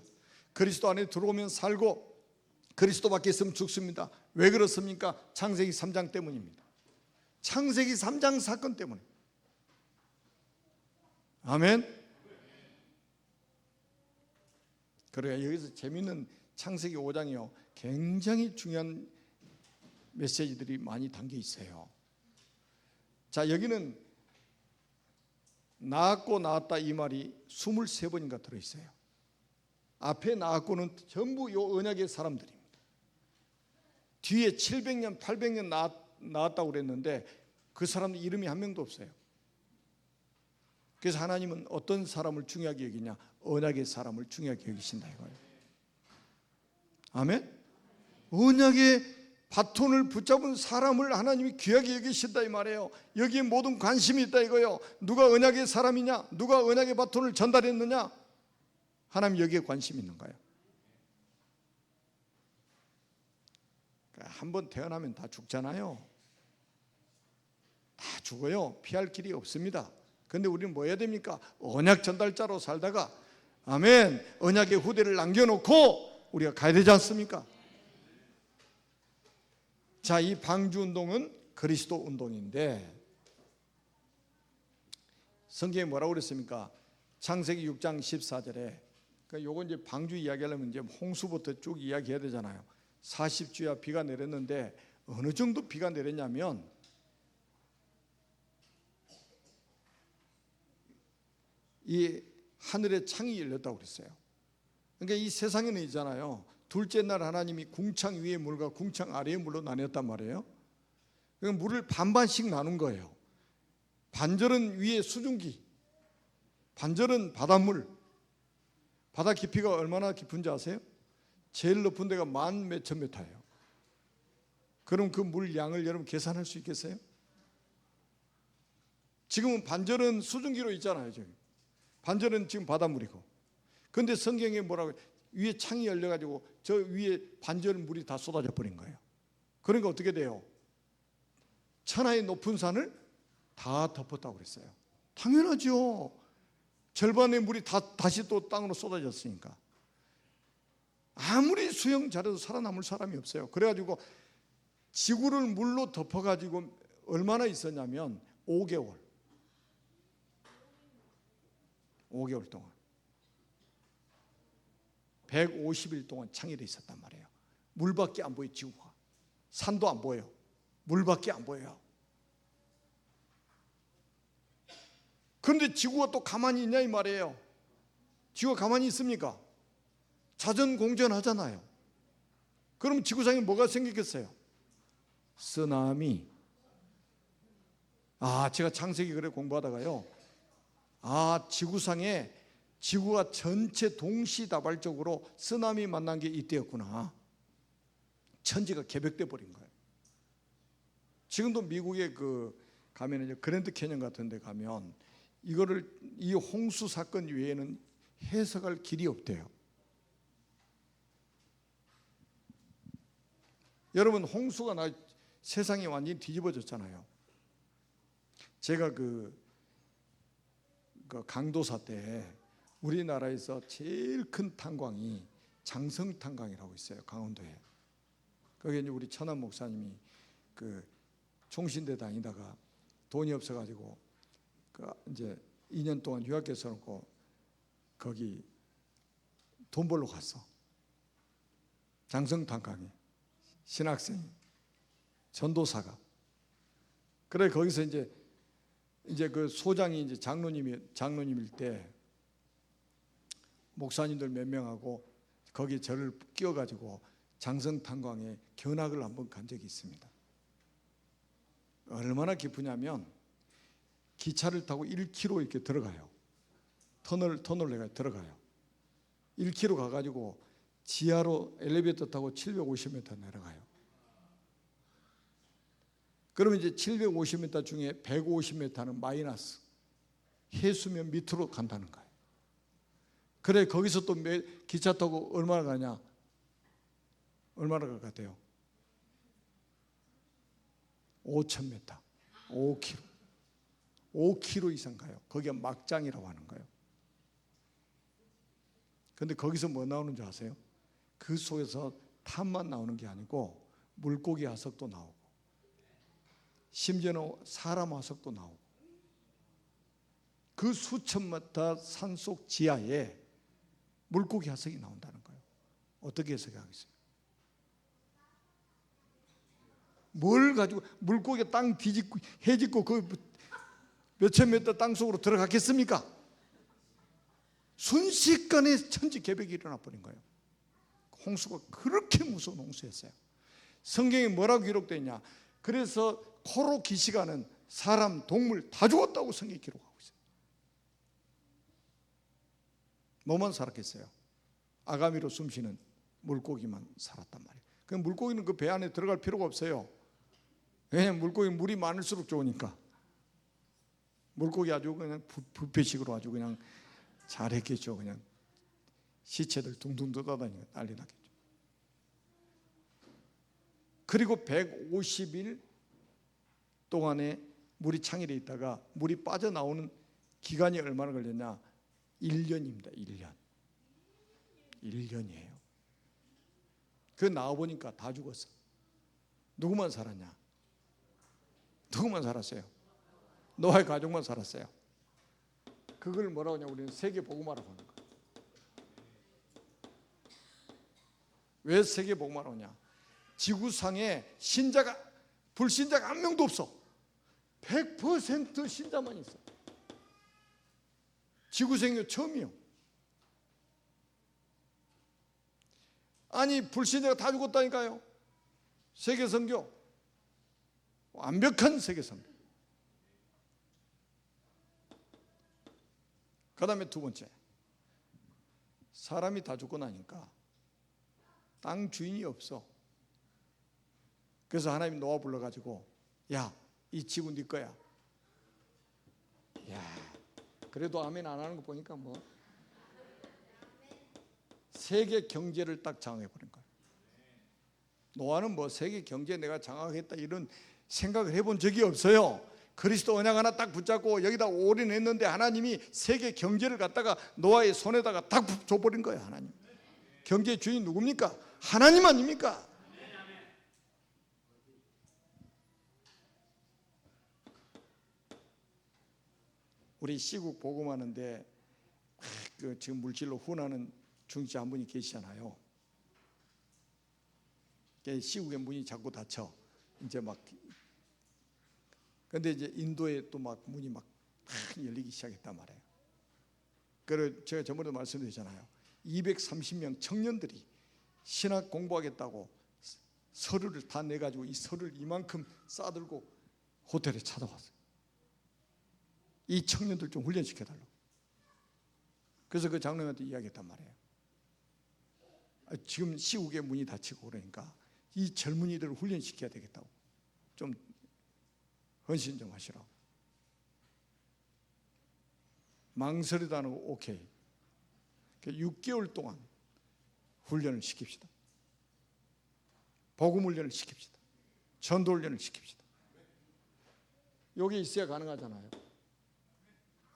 그리스도 안에 들어오면 살고 그리스도 밖에 있으면 죽습니다. 왜 그렇습니까? 창세기 3장 때문입니다. 창세기 3장 사건 때문에. 아멘. 그래요. 여기서 재미있는 창세기 5장이요. 굉장히 중요한 메시지들이 많이 담겨 있어요. 자, 여기는 낳았고 낳았다 이 말이 23번인가 들어있어요. 앞에 낳았고는 전부 요 언약의 사람들입니다. 뒤에 700년 800년 낳았다고 그랬는데 그 사람들 이름이 한 명도 없어요. 그래서 하나님은 어떤 사람을 중요하게 여기냐? 언약의 사람을 중요하게 여기신다 이거예요. 아멘. 언약의 바톤을 붙잡은 사람을 하나님이 귀하게 여기신다 이 말이에요. 여기에 모든 관심이 있다 이거예요. 누가 언약의 사람이냐? 누가 언약의 바톤을 전달했느냐? 하나님 여기에 관심이 있는 거예요. 한번 태어나면 다 죽잖아요. 다 죽어요. 피할 길이 없습니다. 그런데 우리는 뭐 해야 됩니까? 언약 전달자로 살다가 아멘, 언약의 후대를 남겨놓고 우리가 가야 되지 않습니까? 자, 이 방주 운동은 그리스도 운동인데 성경에 뭐라고 그랬습니까? 창세기 6장 14절에 그러니까 요건 이제 방주 이야기하려면 이제 홍수부터 쭉 이야기해야 되잖아요. 40주야 비가 내렸는데 어느 정도 비가 내렸냐면 이 하늘의 창이 열렸다고 그랬어요. 그러니까 이 세상에는 있잖아요. 둘째 날 하나님이 궁창 위의 물과 궁창 아래의 물로 나눴단 말이에요. 그러니까 물을 반반씩 나눈 거예요. 반절은 위에 수증기, 반절은 바닷물. 바다 깊이가 얼마나 깊은지 아세요? 제일 높은 데가 10,000몇천 미터예요. 그럼 그 물 양을 여러분 계산할 수 있겠어요? 지금은 반절은 수증기로 있잖아요. 지금 반절은 지금 바닷물이고. 그런데 성경에 뭐라고 위에 창이 열려가지고 저 위에 반절 물이 다 쏟아져 버린 거예요. 그러니까 어떻게 돼요? 천하의 높은 산을 다 덮었다고 그랬어요. 당연하죠. 절반의 물이 다시 또 땅으로 쏟아졌으니까. 아무리 수영 잘해도 살아남을 사람이 없어요. 그래가지고 지구를 물로 덮어가지고 얼마나 있었냐면 5개월 동안 150일 동안 창이 돼 있었단 말이에요. 물밖에 안 보여. 지구가 산도 안 보여요. 물밖에 안 보여요. 그런데 지구가 또 가만히 있냐 이 말이에요. 지구가 가만히 있습니까? 자전공전하잖아요. 그럼 지구상에 뭐가 생기겠어요? 쓰나미. 제가 창세기 그래 공부하다가요. 지구상에 지구가 전체 동시다발적으로 쓰나미 만난 게 이때였구나. 천지가 개벽돼 버린 거예요. 지금도 미국에 가면 이제 그랜드 캐년 같은 데 가면 이 홍수 사건 외에는 해석할 길이 없대요. 여러분, 홍수가 세상이 완전히 뒤집어졌잖아요. 제가 강도사 때 우리나라에서 제일 큰 탄광이 장성탄광이라고 있어요. 강원도에. 거기 이제 우리 천안 목사님이 총신대 다니다가 돈이 없어가지고 이제 2년 동안 유학해서 놓고 거기 돈 벌러 갔어. 장성탄광이 신학생이 전도사가. 그래 거기서 이제 그 소장이 이제 장로님일 때 목사님들 몇 명하고 거기에 저를 끼워가지고 장성탄광에 견학을 한번 간 적이 있습니다. 얼마나 기쁘냐면 기차를 타고 1km 이렇게 들어가요. 터널 내가 들어가요. 1km 가가지고 지하로 엘리베이터 타고 750m 내려가요. 그러면 이제 750m 중에 150m는 마이너스 해수면 밑으로 간다는 거예요. 그래 거기서 또 기차 타고 얼마나 가냐? 얼마나 갈 것 같아요? 5,000m, 5km, 5km 이상 가요. 거기가 막장이라고 하는 거예요. 근데 거기서 뭐 나오는 줄 아세요? 그 속에서 탑만 나오는 게 아니고 물고기 화석도 나오고 심지어는 사람 화석도 나오고 그 수천 미터 산속 지하에 물고기 화석이 나온다는 거예요. 어떻게 해석하겠어요? 뭘 가지고 물고기가 땅 뒤집고 해집고 그 몇천 미터 땅 속으로 들어갔겠습니까? 순식간에 천지개벽이 일어나 버린 거예요. 홍수가 그렇게 무서운 홍수였어요. 성경에 뭐라고 기록되어 있냐? 그래서 코로 기시가는 사람, 동물 다 죽었다고 성경이 기록하고 있어요. 뭐만 살았겠어요? 아가미로 숨쉬는 물고기만 살았단 말이에요. 그 물고기는 그 배 안에 들어갈 필요가 없어요. 왜냐하면 물고기 물이 많을수록 좋으니까. 물고기 아주 그냥 부패식으로 아주 그냥 잘했겠죠. 그냥 시체들 둥둥 떠다니고 난리 났겠죠. 그리고 150일 동안에 물이 창일에 있다가 물이 빠져나오는 기간이 얼마나 걸렸냐? 1년입니다. 1년. 1년이에요. 그 나와보니까 다 죽었어. 누구만 살았냐? 누구만 살았어요? 노아의 가족만 살았어요. 그걸 뭐라고 하냐? 우리는 세계복음화라고 하는 거예요. 왜 세계복음화라고 하냐? 지구상에 불신자가 한 명도 없어. 100% 신자만 있어. 지구생애 처음이요. 아니 불신자가 다 죽었다니까요. 세계선교, 완벽한 세계선교. 그 다음에 두 번째, 사람이 다 죽고 나니까 땅 주인이 없어. 그래서 하나님이 노아 불러가지고, 야, 이 지구 네 거야. 야, 그래도 아멘 안 하는 거 보니까 뭐 세계 경제를 딱 장악해버린 거예요. 노아는 뭐 세계 경제 내가 장악했다 이런 생각을 해본 적이 없어요. 그리스도 언약 하나 딱 붙잡고 여기다 올인했는데 하나님이 세계 경제를 갖다가 노아의 손에다가 딱 줘버린 거예요. 하나님. 경제 주인 누굽니까? 하나님 아닙니까? 우리 시국 복음하는데 지금 물질로 훈하는 중직자 한 분이 계시잖아요. 시국의 문이 자꾸 닫혀. 이제 막 근데 이제 인도에 또 막 문이 막 열리기 시작했단 말이에요. 그래서 제가 저번에도 말씀드렸잖아요. 230명 청년들이 신학 공부하겠다고 서류를 다 내가지고 이 서류를 이만큼 싸들고 호텔에 찾아왔어요. 이 청년들 좀 훈련시켜달라고. 그래서 그 장로님한테 이야기했단 말이에요. 지금 시국의 문이 닫히고 그러니까 이 젊은이들을 훈련시켜야 되겠다고. 좀 헌신 좀 하시라고. 망설이도 안 하고 오케이. 6개월 동안 훈련을 시킵시다. 복음 훈련을 시킵시다. 전도 훈련을 시킵시다. 여기 있어야 가능하잖아요.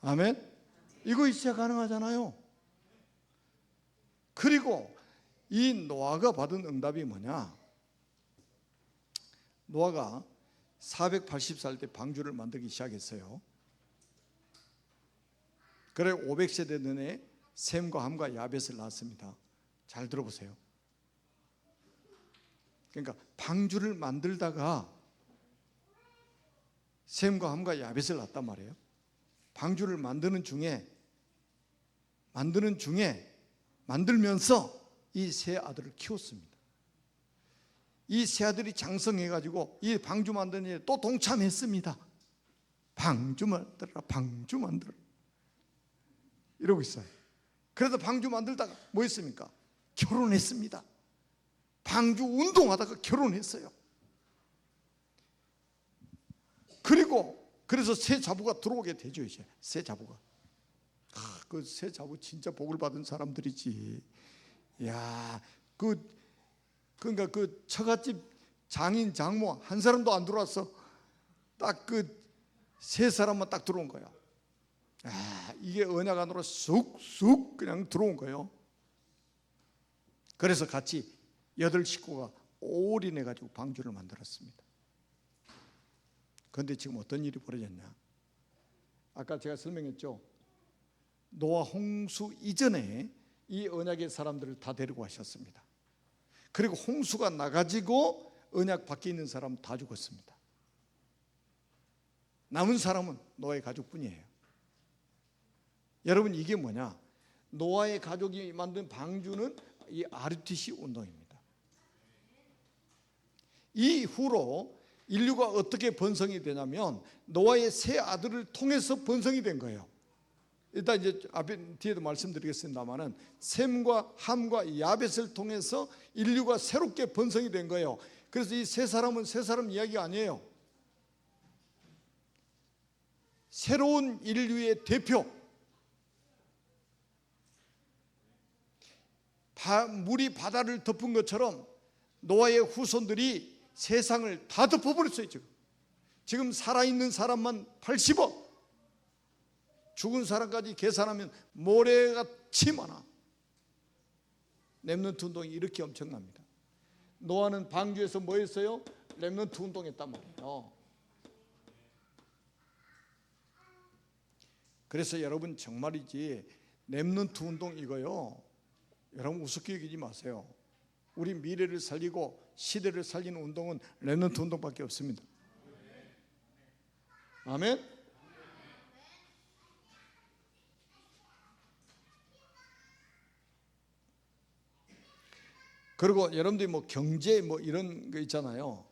아멘? 이거 있어야 가능하잖아요. 그리고 이 노아가 받은 응답이 뭐냐? 노아가 480살 때 방주를 만들기 시작했어요. 그래 500세대 내내 셈과 함과 야벳을 낳았습니다. 잘 들어보세요. 그러니까 방주를 만들다가 셈과 함과 야벳을 낳았단 말이에요. 방주를 만드는 중에 만들면서 이 세 아들을 키웠습니다. 이 세 아들이 장성해가지고 이 방주 만드는 일에 또 동참했습니다. 방주 만들어라, 방주 만들어라 이러고 있어요. 그래서 방주 만들다가 뭐 했습니까? 결혼했습니다. 방주 운동하다가 결혼했어요. 그리고 그래서 새 자부가 들어오게 되죠. 이제 새 자부가, 그 새 자부 진짜 복을 받은 사람들이지. 야, 그러니까 그 처갓집 장인 장모 한 사람도 안 들어왔어. 딱 그 세 사람만 딱 들어온 거야. 이게 언약 안으로 쑥쑥 그냥 들어온 거예요. 그래서 같이 8식구가 올인해 가지고 방주를 만들었습니다. 그런데 지금 어떤 일이 벌어졌냐? 아까 제가 설명했죠. 노아 홍수 이전에 이 언약의 사람들을 다 데리고 가셨습니다. 그리고 홍수가 나가지고 언약 밖에 있는 사람 다 죽었습니다. 남은 사람은 노아의 가족뿐이에요. 여러분, 이게 뭐냐? 노아의 가족이 만든 방주는 이 RUTC 운동입니다. 이후로 인류가 어떻게 번성이 되냐면 노아의 세 아들을 통해서 번성이 된 거예요. 일단 이제 앞에 뒤에도 말씀드리겠습니다만은 셈과 함과 야벳을 통해서 인류가 새롭게 번성이 된 거예요. 그래서 이 세 사람은 세 사람 이야기가 아니에요. 새로운 인류의 대표, 물이 바다를 덮은 것처럼 노아의 후손들이 세상을 다 덮어버렸어요. 지금 살아있는 사람만 80억, 죽은 사람까지 계산하면 모래같이 많아. 렘넌트 운동이 이렇게 엄청납니다. 노아는 방주에서 뭐 했어요? 렘넌트 운동했단 말이에요. 그래서 여러분 정말이지 렘넌트 운동 이거요, 여러분 우습게 여기지 마세요. 우리 미래를 살리고 시대를 살리는 운동은 렘넌트 운동밖에 없습니다. 아멘. 그리고 여러분들이 뭐 경제 뭐 이런 거 있잖아요.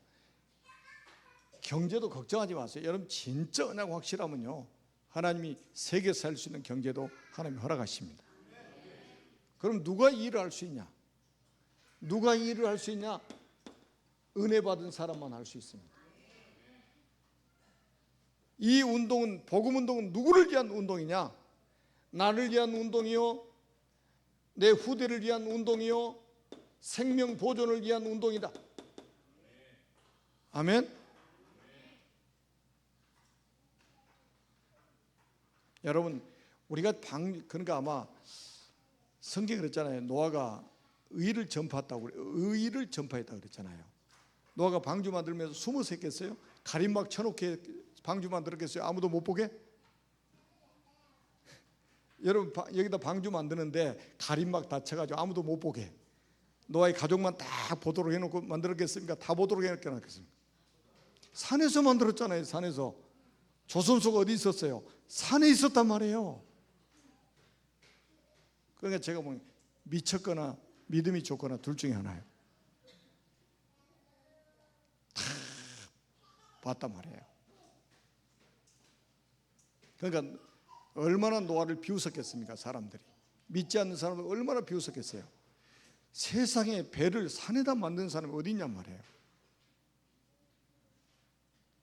경제도 걱정하지 마세요. 여러분 진짜 언약 확실하면요, 하나님이 세계 살 수 있는 경제도 하나님이 허락하십니다. 그럼 누가 이 일을 할 수 있냐? 누가 이 일을 할 수 있냐? 은혜 받은 사람만 할 수 있습니다. 이 운동은, 복음 운동은 누구를 위한 운동이냐? 나를 위한 운동이요, 내 후대를 위한 운동이요, 생명 보존을 위한 운동이다. 아멘. 여러분, 우리가 그러니까 아마 성경에 그랬잖아요. 노아가 의를 전파했다고 그래요. 의를 전파했다고 그랬잖아요. 노아가 방주 만들면서 숨어서 했겠어요? 가림막 쳐놓게 방주 만들었겠어요? 아무도 못 보게? 여러분, 여기다 방주 만드는데 가림막 다 쳐가지고 아무도 못 보게, 노아의 가족만 딱 보도록 해놓고 만들었겠습니까? 다 보도록 해놓겠습니까? 산에서 만들었잖아요. 산에서. 조선소가 어디 있었어요? 산에 있었단 말이에요. 그러니까 제가 보면 미쳤거나 믿음이 좋거나 둘 중에 하나예요. 다 봤단 말이에요. 그러니까 얼마나 노아를 비웃었겠습니까? 사람들이. 믿지 않는 사람들 얼마나 비웃었겠어요. 세상에 배를 산에다 만드는 사람이 어디 있냔 말이에요.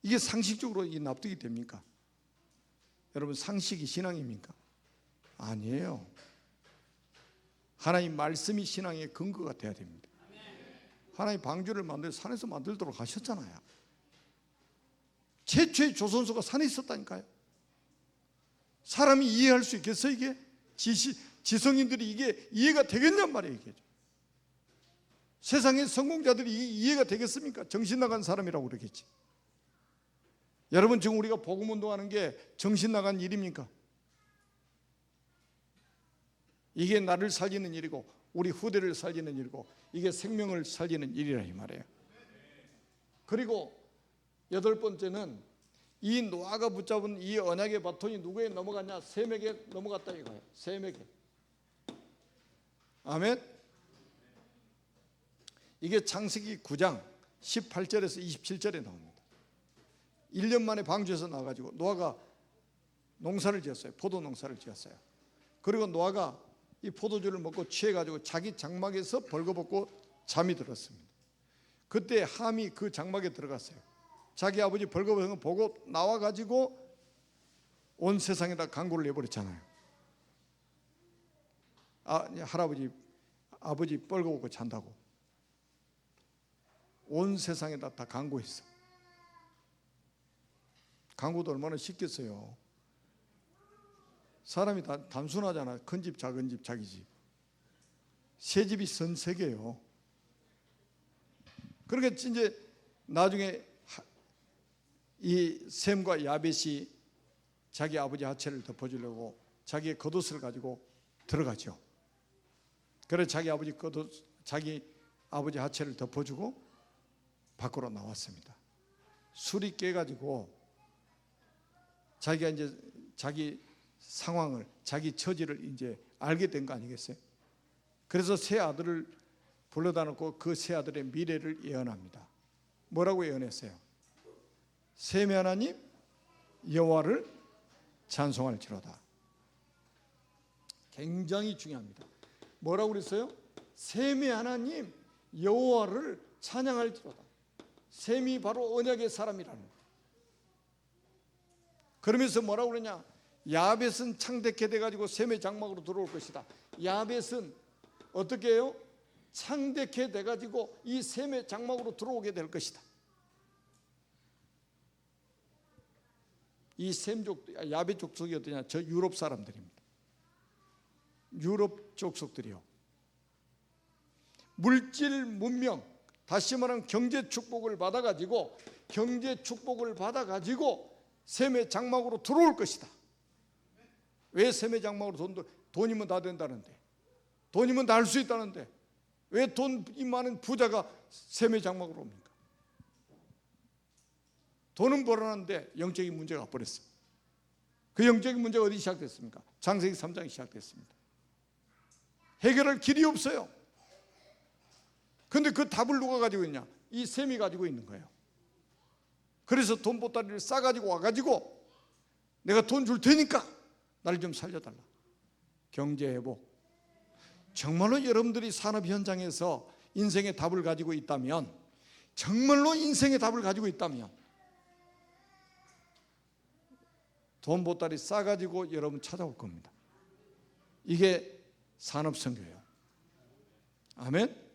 이게 상식적으로 이 납득이 됩니까? 여러분, 상식이 신앙입니까? 아니에요. 하나님 말씀이 신앙의 근거가 돼야 됩니다. 하나님 방주를 만들 산에서 만들도록 하셨잖아요. 최초의 조선소가 산에 있었다니까요. 사람이 이해할 수 있겠어요? 이게 지성인들이 이게 이해가 되겠냔 말이에요. 이게. 세상의 성공자들이 이해가 되겠습니까? 정신 나간 사람이라고 그러겠지. 여러분, 지금 우리가 복음 운동하는 게 정신 나간 일입니까? 이게 나를 살리는 일이고 우리 후대를 살리는 일이고 이게 생명을 살리는 일이라 이 말이에요. 그리고 8번째는 이 노아가 붙잡은 이 언약의 바톤이 누구에 넘어갔냐? 셈에게 넘어갔다 이거예요. 셈에게. 아멘. 이게 창세기 9장 18절에서 27절에 나옵니다. 1년 만에 방주에서 나와가지고 노아가 농사를 지었어요. 포도 농사를 지었어요. 그리고 노아가 이 포도주를 먹고 취해가지고 자기 장막에서 벌거벗고 잠이 들었습니다. 그때 함이 그 장막에 들어갔어요. 자기 아버지 벌거벗은 거 보고 나와가지고 온 세상에다 강구를 내버렸잖아요. 할아버지, 아버지 벌거벗고 잔다고 온 세상에다 다 강구했어. 강구도 얼마나 쉽겠어요. 사람이 다 단순하잖아. 큰 집, 작은 집, 자기 집. 새 집이 선 세 개예요. 그러니까 이제 나중에 이 셈과 야벳이 자기 아버지 하체를 덮어주려고 자기의 겉옷을 가지고 들어가죠. 그래서 자기 아버지 하체를 덮어주고 밖으로 나왔습니다. 술이 깨가지고 자기가 이제 자기 상황을, 자기 처지를 이제 알게 된 거 아니겠어요? 그래서 세 아들을 불러다 놓고 그 세 아들의 미래를 예언합니다. 뭐라고 예언했어요? 셈의 하나님 여호와를 찬송할지로다. 굉장히 중요합니다. 뭐라고 그랬어요? 셈의 하나님 여호와를 찬양할지로다. 셈이 바로 언약의 사람이라는 거예요. 그러면서 뭐라고 그러냐? 야벳은 창대케 돼가지고 셈의 장막으로 들어올 것이다. 야벳은 어떻게 해요? 창대케 돼가지고 이 셈의 장막으로 들어오게 될 것이다. 이 셈족, 야벳 족속이 어떠냐? 저 유럽 사람들입니다. 유럽 족속들이요. 물질 문명, 다시 말하면 경제 축복을 받아가지고 셈의 장막으로 들어올 것이다. 왜 셈의 장막으로 돈이면 다 된다는데, 돈이면 다 할 수 있다는데 왜 돈이 많은 부자가 셈의 장막으로 옵니까? 돈은 벌어놨는데 영적인 문제가 와버렸어요. 그 영적인 문제가 어디 시작됐습니까? 창세기 3장이 시작됐습니다. 해결할 길이 없어요. 그런데 그 답을 누가 가지고 있냐? 이 셈이 가지고 있는 거예요. 그래서 돈 보따리를 싸가지고 와가지고 내가 돈 줄 테니까 나를 좀 살려달라. 경제회복. 정말로 여러분들이 산업 현장에서 인생의 답을 가지고 있다면, 정말로 인생의 답을 가지고 있다면 돈 보따리 싸가지고 여러분 찾아올 겁니다. 이게 산업선교예요. 아멘.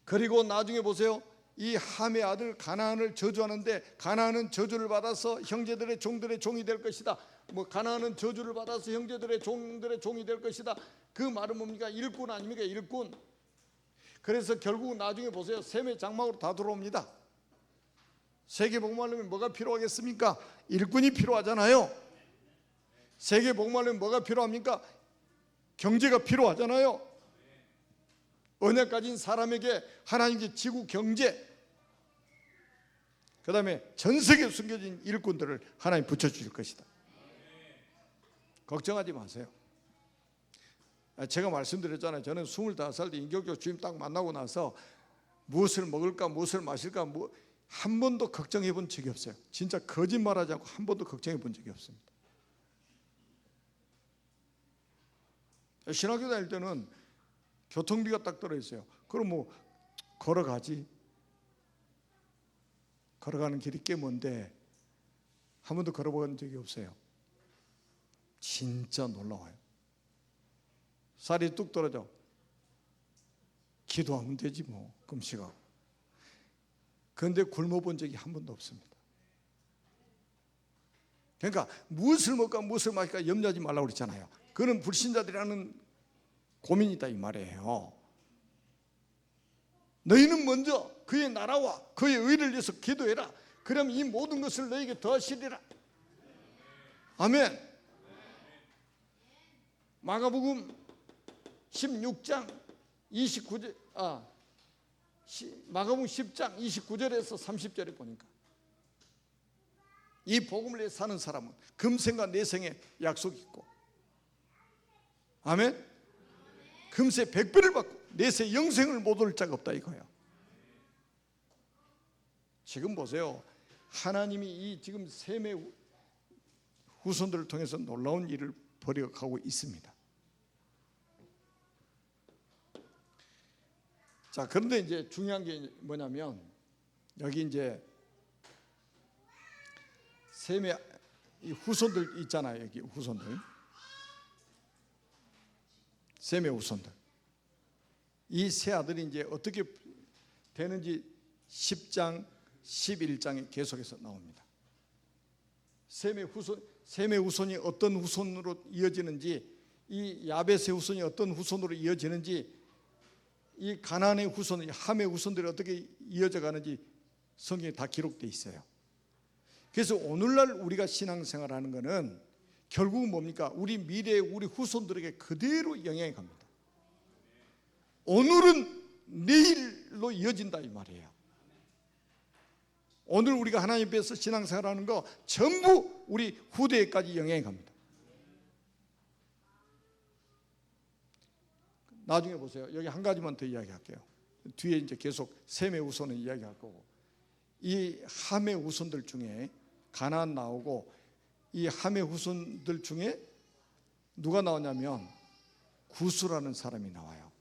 그리고 나중에 보세요. 이 함의 아들 가나안을 저주하는데, 가나안은 저주를 받아서 형제들의 종들의 종이 될 것이다. 가나안은 저주를 받아서 형제들의 종들의 종이 될 것이다. 그 말은 뭡니까? 일꾼 아닙니까? 일꾼. 그래서 결국 나중에 보세요. 셈의 장막으로 다 들어옵니다. 세계 복음하려면 뭐가 필요하겠습니까? 일꾼이 필요하잖아요. 세계 복음하려면 뭐가 필요합니까? 경제가 필요하잖아요. 언약 가진 사람에게 하나님께 지구 경제, 그 다음에 전 세계에 숨겨진 일꾼들을 하나님 붙여주실 것이다. 걱정하지 마세요. 제가 말씀드렸잖아요. 저는 25살 때 인격적 주님 딱 만나고 나서 무엇을 먹을까, 무엇을 마실까 한 번도 걱정해 본 적이 없어요. 진짜 거짓말하지 않고 한 번도 걱정해 본 적이 없습니다. 신학교 다닐 때는 교통비가 딱 들어있어요. 그럼 걸어가지. 걸어가는 길이 꽤 먼데 한 번도 걸어본 적이 없어요. 진짜 놀라워요. 살이 뚝 떨어져. 기도하면 되지 금식하고. 그런데 굶어본 적이 한 번도 없습니다. 그러니까 무엇을 먹을까 무엇을 마실까 염려하지 말라고 그랬잖아요. 그는 불신자들이라는 고민이다 이 말이에요. 너희는 먼저 그의 나라와 그의 의를 위해서 기도해라. 그럼 이 모든 것을 너에게 더하시리라. 아멘. 마가복음 16장 29절 마가복음 10장 29절에서 30절에 보니까 이 복음을 위해 사는 사람은 금생과 내생에 약속이 있고, 아멘. 금세 100배를 받고 내세 영생을 못 얻을 자가 없다 이거예요. 지금 보세요. 하나님이 이 지금 셈의 후손들을 통해서 놀라운 일을 벌여가고 있습니다. 자, 그런데 이제 중요한 게 뭐냐면 여기 이제 셈의 이 후손들 있잖아요. 여기 후손들, 셈의 후손들. 이 세 아들이 이제 어떻게 되는지 10장, 11장에 계속해서 나옵니다. 셈의 후손이 어떤 후손으로 이어지는지, 이 야벳의 후손이 어떤 후손으로 이어지는지, 이 가나안의 후손, 함의 후손들이 어떻게 이어져 가는지 성경에 다 기록되어 있어요. 그래서 오늘날 우리가 신앙생활하는 것은 결국은 뭡니까? 우리 미래의 우리 후손들에게 그대로 영향이 갑니다. 오늘은 내일로 이어진다 이 말이에요. 오늘 우리가 하나님 앞에서 신앙생활하는 거 전부 우리 후대에까지 영향이 갑니다. 나중에 보세요. 여기 한 가지만 더 이야기할게요. 뒤에 이제 계속 셈의 후손을 이야기할 거고, 이 함의 후손들 중에 가나안 나오고, 이 함의 후손들 중에 누가 나오냐면 구스라는 사람이 나와요.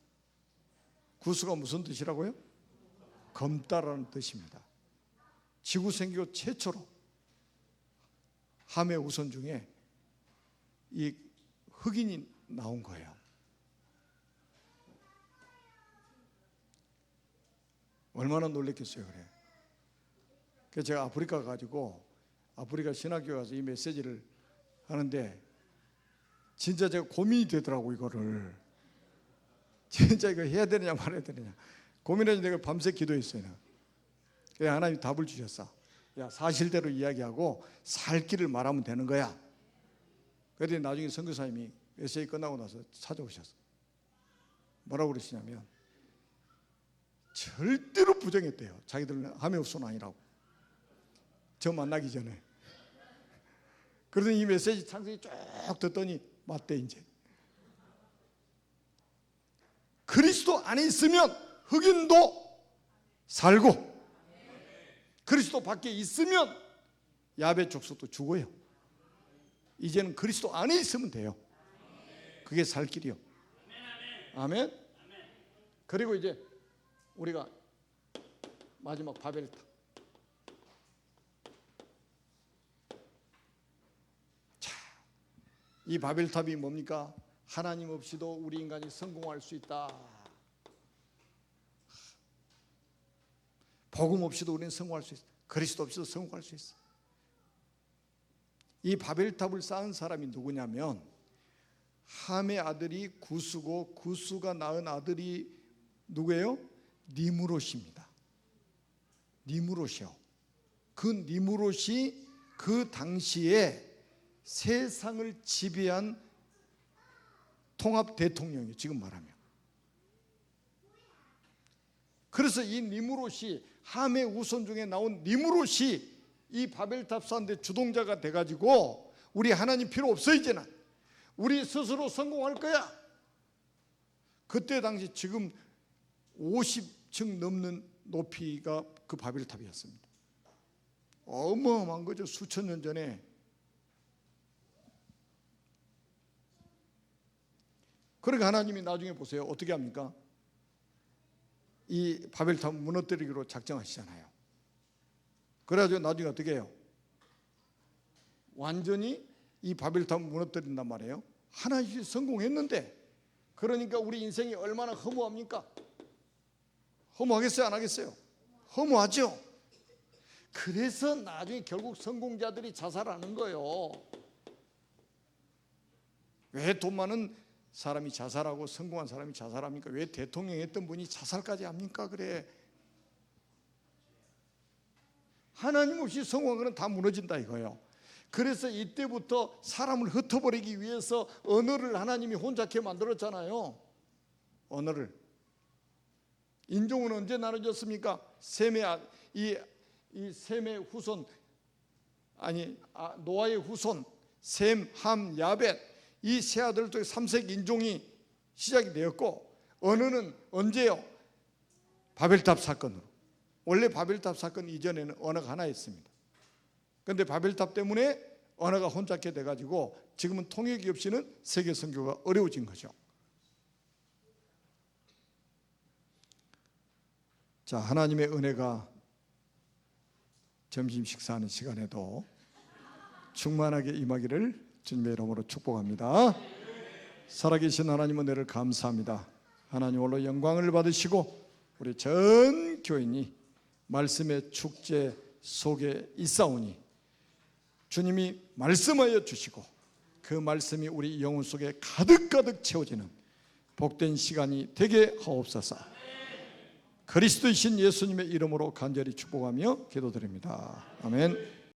구스가 무슨 뜻이라고요? 검다라는 뜻입니다. 지구 생기고 최초로 함의 후손 중에 이 흑인이 나온 거예요. 얼마나 놀랬겠어요. 그래. 그래서 제가 아프리카 가지고 아프리카 신학교에 가서 이 메시지를 하는데 진짜 제가 고민이 되더라고. 이거를 진짜 이거 해야 되느냐 말아야 되느냐 고민해서 내가 밤새 기도했어요. 그래서 하나님이 답을 주셨어. 야, 사실대로 이야기하고 살 길을 말하면 되는 거야. 그랬더니 나중에 선교사님이 메시지 끝나고 나서 찾아오셨어. 뭐라고 그러시냐면 절대로 부정했대요. 자기들은 함의 후손 아니라고. 저 만나기 전에. 그러더니 이 메시지 창세기 쭉 듣더니 맞대. 이제 그리스도 안에 있으면 흑인도 살고, 그리스도 밖에 있으면 야벳 족속도 죽어요. 이제는 그리스도 안에 있으면 돼요. 그게 살 길이요. 아멘. 그리고 이제 우리가 마지막 바벨탑. 자, 이 바벨탑이 뭡니까? 하나님 없이도 우리 인간이 성공할 수 있다. 복음 없이도 우리는 성공할 수 있어. 그리스도 없이도 성공할 수 있어. 이 바벨탑을 쌓은 사람이 누구냐면 함의 아들이 구스고, 구스가 낳은 아들이 누구예요? 니므롯입니다. 니므롯이요. 그 니므롯이 그 당시에 세상을 지배한 통합 대통령이에요. 지금 말하면. 그래서 이 니므롯이, 함의 후손 중에 나온 니므롯이 이 바벨탑 쌓는데 주동자가 돼가지고 우리 하나님 필요 없어. 이제는 우리 스스로 성공할 거야. 그때 당시 지금 50층 넘는 높이가 그 바벨탑이었습니다. 어마어마한 거죠. 수천 년 전에. 그러니까 하나님이 나중에 보세요. 어떻게 합니까? 이 바벨탑 무너뜨리기로 작정하시잖아요. 그래가지고 나중에 어떻게 해요? 완전히 이 바벨탑 무너뜨린단 말이에요. 하나씩 성공했는데, 그러니까 우리 인생이 얼마나 허무합니까? 허무하겠어요? 안 하겠어요? 허무하죠. 그래서 나중에 결국 성공자들이 자살하는 거예요. 왜 돈 많은 사람이 자살하고 성공한 사람이 자살합니까? 왜 대통령 했던 분이 자살까지 합니까? 그래. 하나님 없이 성공한 거는 다 무너진다 이거예요. 그래서 이때부터 사람을 흩어버리기 위해서 언어를 하나님이 혼잡게 만들었잖아요. 언어를. 인종은 언제 나눠졌습니까? 이 셈의 후손, 노아의 후손, 셈, 함, 야벳, 이 세 아들 중에 3색 인종이 시작이 되었고, 언어는 언제요? 바벨탑 사건으로. 원래 바벨탑 사건 이전에는 언어가 하나였습니다. 그런데 바벨탑 때문에 언어가 혼잡게 돼가지고 지금은 통역이 없이는 세계 선교가 어려워진 거죠. 자, 하나님의 은혜가 점심 식사하는 시간에도 충만하게 임하기를 주님의 이름으로 축복합니다. 살아계신 하나님 은혜를 감사합니다. 하나님 홀로 영광을 받으시고 우리 전 교인이 말씀의 축제 속에 있사오니 주님이 말씀하여 주시고 그 말씀이 우리 영혼 속에 가득가득 채워지는 복된 시간이 되게 하옵소서. 그리스도이신 예수님의 이름으로 간절히 축복하며 기도드립니다. 아멘.